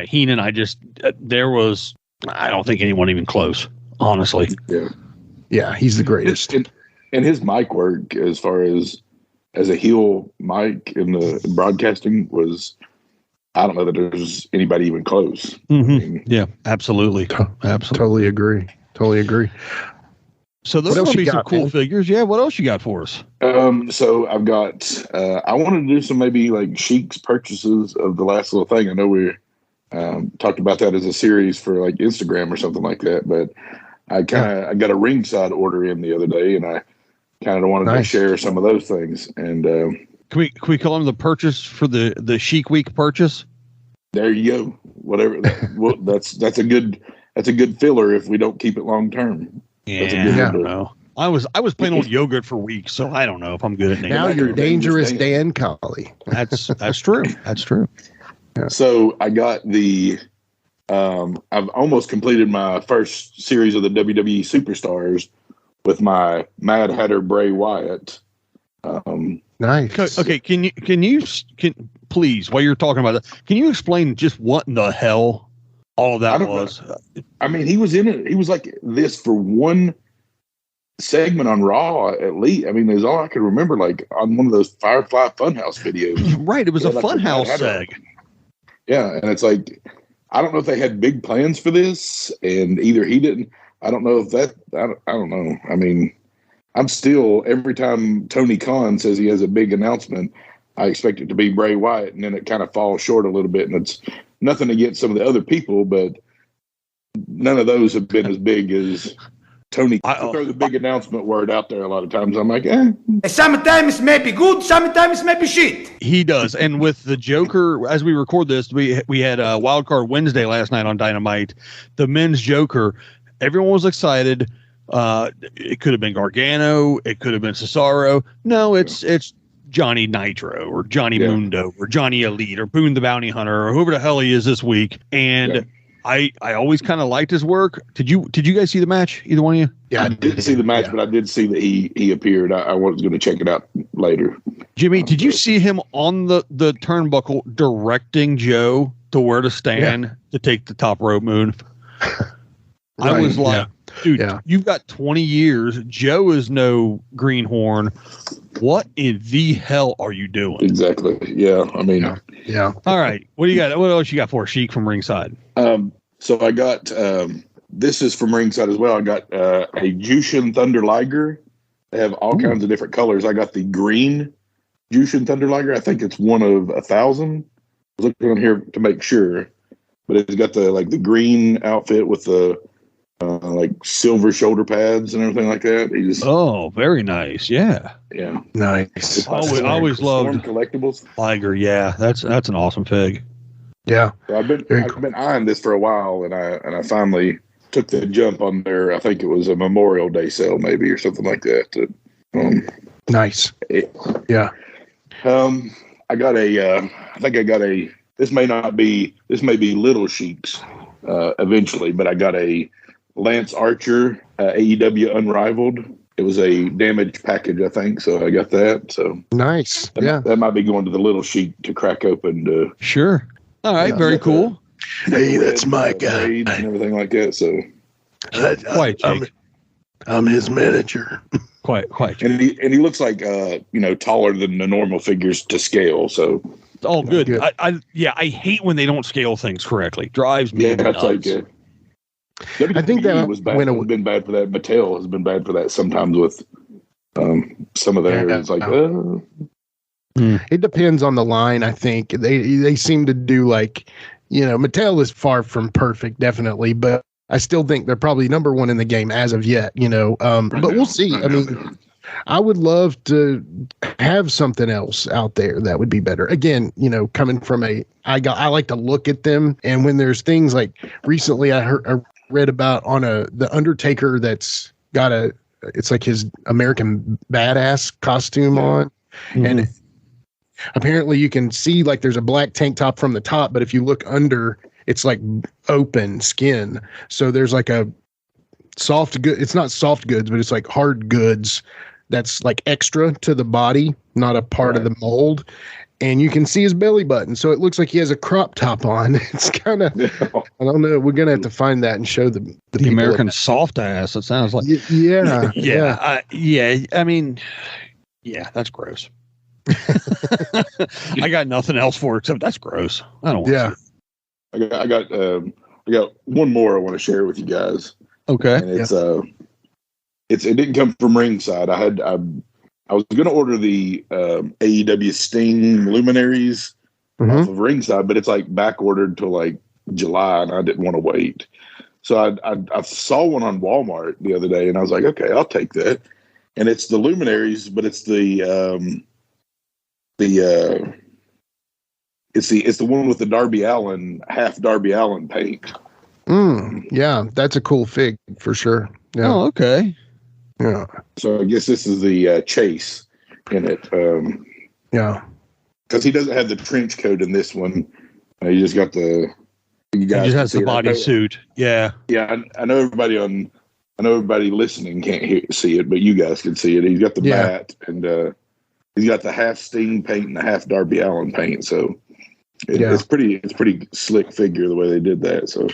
Heenan, I don't think anyone even close, honestly. Yeah, he's the greatest. And his mic work, as far as a heel mic in the broadcasting, was. I don't know that there's anybody even close. Mm-hmm. Yeah, absolutely. Totally agree. So those will be some cool figures. Yeah. What else you got for us? So I've got, I wanted to do some maybe like Sheik's purchases of the last little thing. I know we talked about that as a series for like Instagram or something like that, but I got a ringside order in the other day, and I kind of wanted to share some of those things. And, Can we call them the purchase for the Sheik Week purchase? There you go. Whatever. That's a good filler if we don't keep it long term. Yeah, I don't know. I was playing old yogurt for weeks, so I don't know if I'm good at naming. Now you're dangerous Dan Colley. That's true. That's true. Yeah. So I got the. I've almost completed my first series of the WWE Superstars with my Mad Hatter Bray Wyatt. Nice. Okay, can you please, while you're talking about that, can you explain just what in the hell all of that was? I mean, he was in it. He was like this for one segment on Raw at least. I mean, there's all I could remember, like on one of those Firefly Funhouse videos. Right, it was a Funhouse seg. Yeah, and it's like I don't know if they had big plans for this, and either he didn't. I don't know if that. I don't know. I mean. I'm still, every time Tony Khan says he has a big announcement, I expect it to be Bray Wyatt, and then it kind of falls short a little bit. And it's nothing against some of the other people, but none of those have been as big as Tony. Throw the big announcement word out there a lot of times. I'm like, sometimes it may be good, sometimes it may be shit. He does. And with the Joker, as we record this, we had a Wild Card Wednesday last night on Dynamite. The men's Joker, everyone was excited. It could have been Gargano. It could have been Cesaro. No, it's Johnny Nitro or Johnny Mundo or Johnny Elite or Boone the Bounty Hunter or whoever the hell he is this week. And I always kind of liked his work. Did you guys see the match? Either one of you? Yeah, I didn't see the match, but I did see that he appeared. I was going to check it out later. Jimmy, did you see him on the turnbuckle directing Joe to where to stand to take the top rope move? I was like, dude, you've got 20 years. Joe is no greenhorn. What in the hell are you doing? Exactly. Yeah. I mean, All right. What do you got? What else you got for Sheik from ringside? So I got, this is from ringside as well. I got a Jushin Thunder Liger. They have all kinds of different colors. I got the green Jushin Thunder Liger. I think it's one of 1,000. I was looking on here to make sure, but it's got the green outfit with the, like silver shoulder pads and everything like that. Very nice. Yeah. Nice. I always loved collectibles. Liger. Yeah, that's an awesome fig. Yeah. So I've been eyeing this for a while, and I finally took the jump on their. I think it was a Memorial Day sale, maybe, or something like that. Nice. I got a. I think I got a. This may be Little Sheik's eventually, but I got a Lance Archer, AEW Unrivaled. It was a damaged package, I think, so I got that. So nice. That might be going to the Little Sheik to crack open. Sure. All right. Very cool. Hey, that's my guy. And everything like that. So, I'm his manager. Quite. And he looks like taller than the normal figures to scale. So good. I hate when they don't scale things correctly. Drives me nuts. I think that was bad. Has been bad for that. Mattel has been bad for that sometimes with some of their. It's like it depends on the line. I think they seem to do like, Mattel is far from perfect, definitely, but I still think they're probably number one in the game as of yet. But we'll see. I mean, I would love to have something else out there that would be better. Again, coming from I like to look at them, and when there's things like recently I read about on the Undertaker that's got it's like his American Badass costume on, and apparently you can see like there's a black tank top from the top, but if you look under, it's like open skin. So there's like a soft good. It's not soft goods, but it's like hard goods that's like extra to the body, not a part of the mold. And you can see his belly button. So it looks like he has a crop top on. It's kind of, I don't know. We're going to have to find that and show the American soft ass. It sounds like, yeah. I mean, that's gross. I got nothing else for it except that's gross. I don't want to. I got one more I want to share with you guys. Okay. And it didn't come from ringside. I was going to order the AEW Sting Luminaries off of ringside, but it's like back ordered till like July, and I didn't want to wait. So I saw one on Walmart the other day, and I was like, okay, I'll take that. And it's the Luminaries, but it's it's the one with the half Darby Allin paint. Yeah, that's a cool fig for sure. Yeah. Oh, okay. Yeah. So I guess this is the Chase in it. Because he doesn't have the trench coat in this one. He just got the. He just has the bodysuit. Yeah. Yeah, I know everybody listening can't see it, but you guys can see it. He's got the bat, and he's got the half Sting paint and the half Darby Allin paint. So it's pretty slick figure the way they did that. So.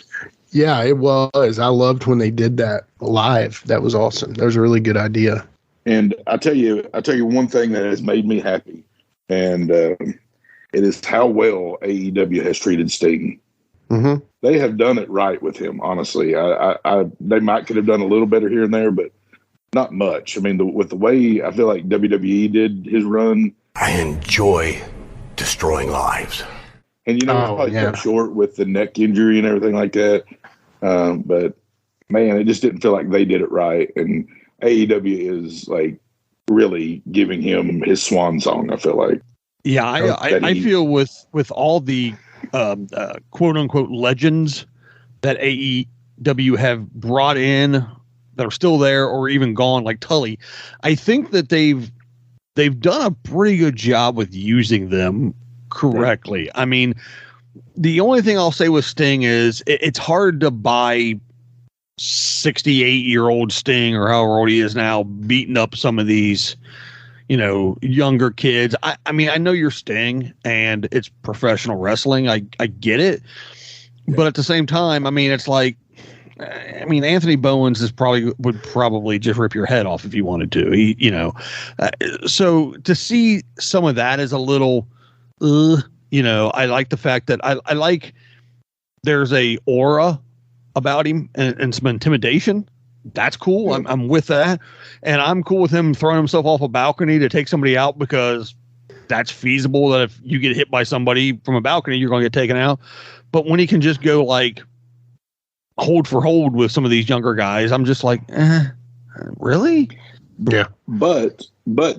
Yeah, it was. I loved when they did that live. That was awesome. That was a really good idea. And I tell you one thing that has made me happy, and it is how well AEW has treated Sting. Mm-hmm. They have done it right with him. Honestly, they could have done a little better here and there, but not much. I mean, with the way I feel like WWE did his run, I enjoy destroying lives. And probably cut short with the neck injury and everything like that. But man, it just didn't feel like they did it right. And AEW is like really giving him his swan song, I feel like. Yeah, I feel with all the quote unquote legends that AEW have brought in that are still there or even gone, like Tully, I think that they've done a pretty good job with using them correctly. I mean, the only thing I'll say with Sting is it's hard to buy 68-year-old Sting or however old he is now beating up some of these, younger kids. I mean, I know you're Sting and it's professional wrestling. I get it. But at the same time, I mean, it's like, Anthony Bowens would probably just rip your head off if he wanted to. So to see some of that is a little, I like the fact that I like there's a aura about him and some intimidation. That's cool. I'm with that. And I'm cool with him throwing himself off a balcony to take somebody out because that's feasible, that if you get hit by somebody from a balcony, you're going to get taken out. But when he can just go like hold for hold with some of these younger guys, I'm just like, really? Yeah. But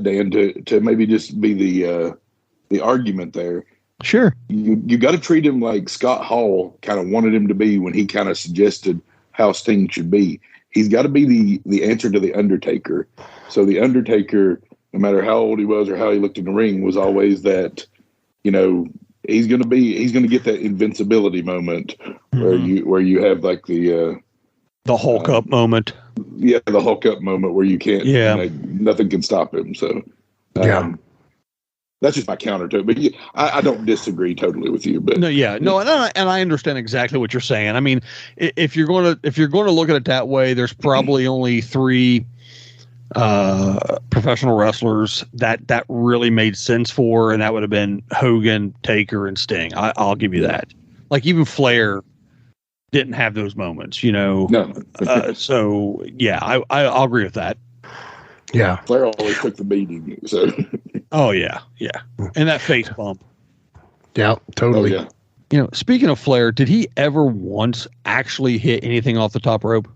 Dan, to maybe just be the argument there. Sure. You got to treat him like Scott Hall kind of wanted him to be when he kind of suggested how Sting should be. He's got to be the answer to the Undertaker. So the Undertaker, no matter how old he was or how he looked in the ring, was always that, he's going to get that invincibility moment where you have like the Hulk up moment. Yeah, the Hulk up moment where you can't. Yeah, nothing can stop him. So that's just my counter to it. But I don't disagree totally with you. But and I understand exactly what you're saying. I mean, if you're going to look at it that way, there's probably only three professional wrestlers that really made sense for, and that would have been Hogan, Taker, and Sting. I'll give you that. Like even Flair didn't have those moments, you know. No. So yeah, I'll agree with that. Yeah, Flair always took the beating. So. Oh yeah, and that face bump. Yeah, totally. Oh, yeah. You know, speaking of Flair, did he ever once actually hit anything off the top rope?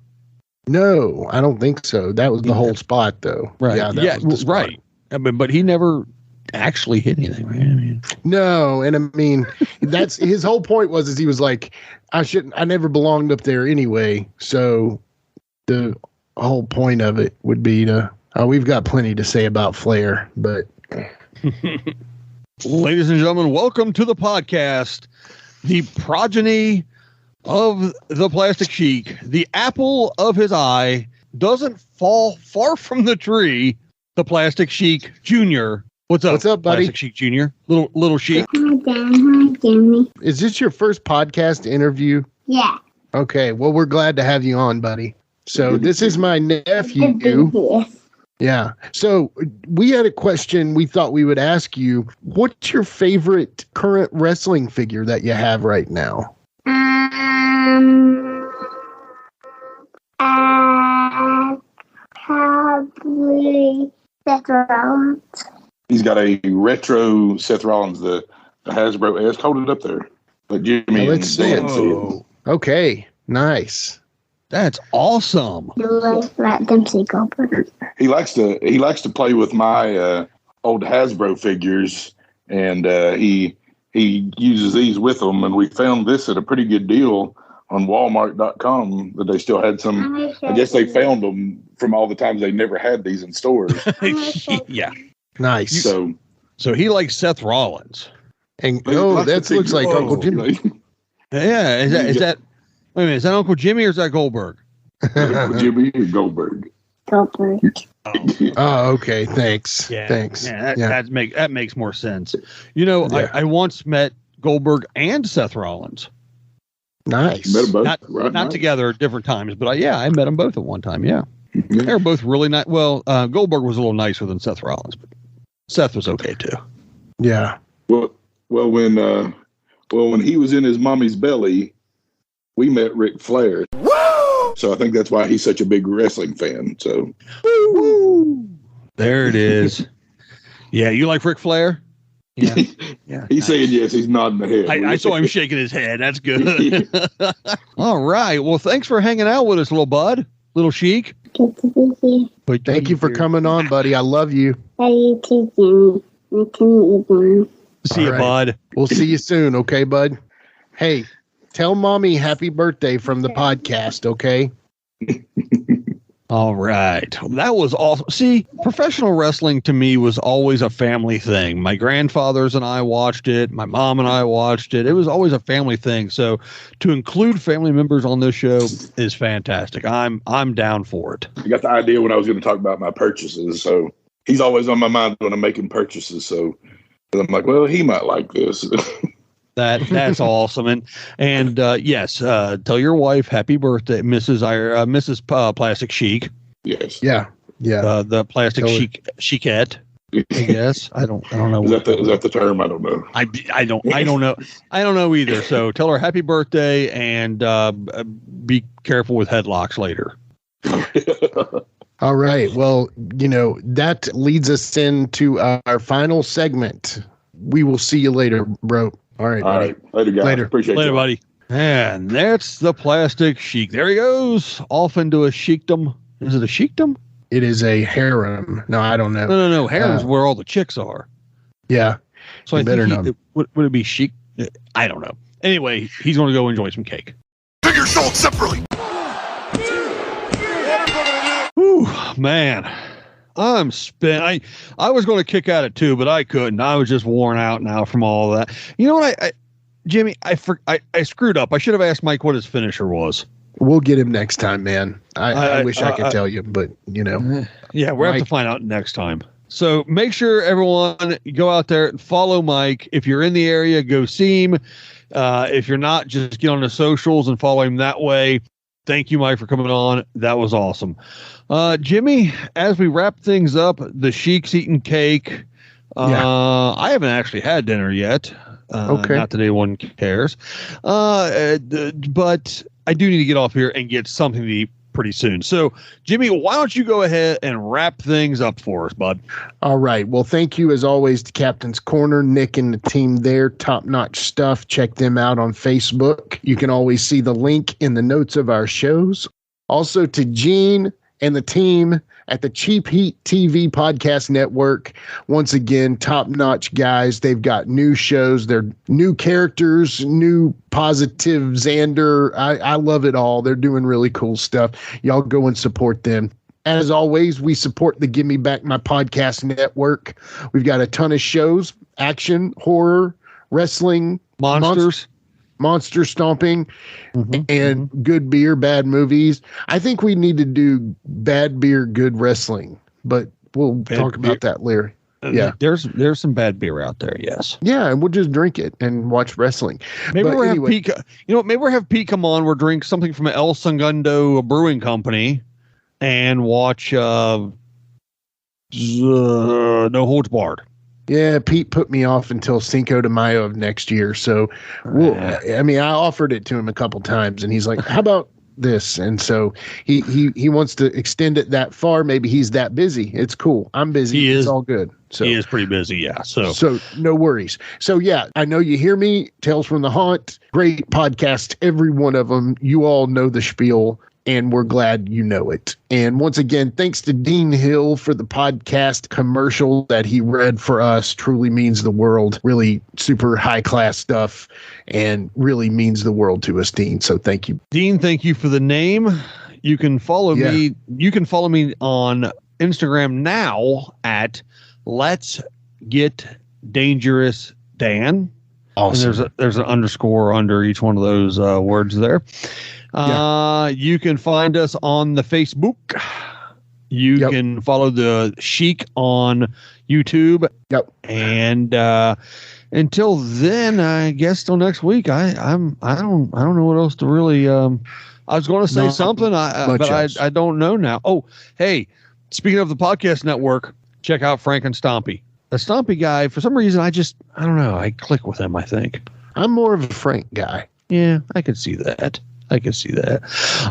No, I don't think so. That was the whole spot, though. Right. Yeah, that was the spot. Right. I mean, but he never actually hit anything, right? I mean, no, and I mean that's his whole point is he was like, I never belonged up there anyway. So the whole point of it would be to we've got plenty to say about Flair, but ladies and gentlemen, welcome to the podcast, the progeny of the Plastic Sheik, the apple of his eye doesn't fall far from the tree. The Plastic Sheik Jr. What's up? What's up, buddy? Plastic Sheik Jr. Little Sheik. Hi, Dan. Hi, Jimmy. Is this your first podcast interview? Yeah. Okay. Well, we're glad to have you on, buddy. So this is my nephew. Yeah. So we had a question we thought we would ask you. What's your favorite current wrestling figure that you have right now? Probably Seth Rollins. He's got a retro Seth Rollins, the Hasbro S. Hold it up there. But Jimmy, let's see it. Okay. Nice. That's awesome. You like Dempsey Goldberg. He likes to play with my old Hasbro figures, and he uses these with them. And we found this at a pretty good deal on Walmart.com that they still had some. I guess they found them from all the times they never had these in stores. Yeah. Nice. So he likes Seth Rollins. And that looks like Uncle Jimmy. Yeah. Is that wait a minute, is that Uncle Jimmy or is that Goldberg? Uncle Jimmy or Goldberg? Goldberg. Oh, okay. Thanks. Yeah. Thanks. Yeah, that makes more sense. You know, I once met Goldberg and Seth Rollins. Nice. Met them both, not together at different times, but I met them both at one time. Yeah. They were both really nice. Well, Goldberg was a little nicer than Seth Rollins, but Seth was okay too. Yeah. Well, when he was in his mommy's belly, we met Ric Flair. Woo! So I think that's why he's such a big wrestling fan. So there it is. Yeah, you like Ric Flair? Yeah. Yeah. He's saying yes. He's nodding the head. I saw him shaking his head. That's good. All right. Well, thanks for hanging out with us, little bud, little Sheik. Good to be here. Thank you for coming on, buddy. I love you. Love you too, Jimmy. Nice to meet you, John. See you, bud. We'll see you soon. Okay, bud. Hey, tell mommy happy birthday from the podcast. Okay. All right. That was awesome. See, professional wrestling to me was always a family thing. My grandfathers and I watched it. My mom and I watched it. It was always a family thing. So to include family members on this show is fantastic. I'm down for it. I got the idea when I was going to talk about my purchases. So he's always on my mind when I'm making purchases. So I'm like, well, he might like this. That's awesome. And yes, tell your wife happy birthday, Mrs. Plastic Sheik. Yes. Yeah. Yeah. The Plastic Sheikette. I guess. I don't know. Is that the term? I don't know. I don't know. I don't know either. So tell her happy birthday and be careful with headlocks later. All right. Well, that leads us into our final segment. We will see you later, bro. All right. All right. Later, guys. Later. Appreciate Later, you. buddy. And that's the Plastic Sheik. There he goes. Off into a sheikdom. Is it a sheikdom? It is a harem. No, I don't know. No. Harem's where all the chicks are. Yeah. So I think would it be chic? I don't know. Anyway, he's going to go enjoy some cake. Figure sold separately. Whew, man. I'm spent. I was going to kick at it too, but I couldn't. I was just worn out now from all of that. You know what, Jimmy, I screwed up. I should have asked Mike what his finisher was. We'll get him next time, man. I wish I could tell you, but Yeah, we'll have to find out next time. So make sure everyone go out there and follow Mike. If you're in the area, go see him. If you're not, just get on the socials and follow him that way. Thank you, Mike, for coming on. That was awesome. Jimmy, as we wrap things up, the Sheik's eating cake. I haven't actually had dinner yet. Okay. Not that anyone cares. But I do need to get off here and get something to eat pretty soon. So, Jimmy, why don't you go ahead and wrap things up for us, bud? All right. Well, thank you as always to Captain's Corner, Nick and the team there. Top-notch stuff. Check them out on Facebook. You can always see the link in the notes of our shows. Also to Gene and the team at the Cheap Heat TV Podcast Network. Once again, top-notch guys. They've got new shows. They're new characters, new positive Xander. I love it all. They're doing really cool stuff. Y'all go and support them. As always, we support the Give Me Back My Podcast Network. We've got a ton of shows, action, horror, wrestling, monster stomping, and good beer, bad movies. I think we need to do bad beer, good wrestling, but we'll talk about that later. Yeah, there's some bad beer out there. Yes. Yeah, and we'll just drink it and watch wrestling. Maybe we'll have Pete. Maybe we'll have Pete come on. We'll drink something from El Segundo Brewing Company and watch No Holds Barred. Yeah, Pete put me off until Cinco de Mayo of next year. So, I offered it to him a couple times, and he's like, "How about this?" And so he wants to extend it that far. Maybe he's that busy. It's cool. I'm busy. It's all good. So he is pretty busy. Yeah. So no worries. So yeah, I know you hear me. Tales from the Haunt. Great podcast. Every one of them. You all know the spiel. And we're glad you know it. And once again, thanks to Dean Hill for the podcast commercial that he read for us. Truly means the world. Really super high class stuff and really means the world to us, Dean. So thank you. Dean, thank you for the name. You can follow me. You can follow me on Instagram now at Let's Get Dangerous Dan. Awesome. And there's an underscore under each one of those words there. You can find us on the Facebook. You can follow the Sheik on YouTube. Yep. And until then, I guess till next week. I don't know what else to really. I was going to say something, but I don't know now. Oh, hey, speaking of the podcast network, check out Frank and Stompy. The Stompy guy, for some reason, I don't know. I click with him, I think. I'm more of a Frank guy. Yeah, I could see that.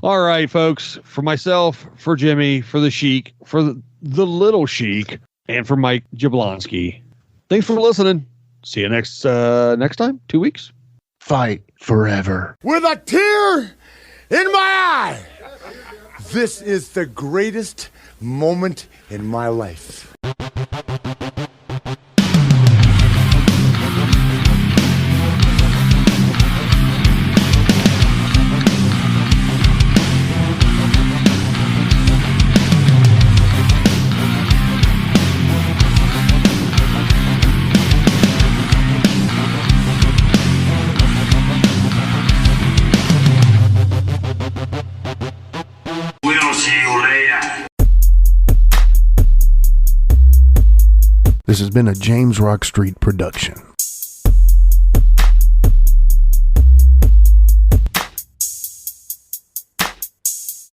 All right, folks. For myself, for Jimmy, for the Sheik, for the little Sheik, and for Mike Jablonski. Thanks for listening. See you next time. 2 weeks. Fight forever. With a tear in my eye. This is the greatest moment in my life. This has been a James Rock Street production.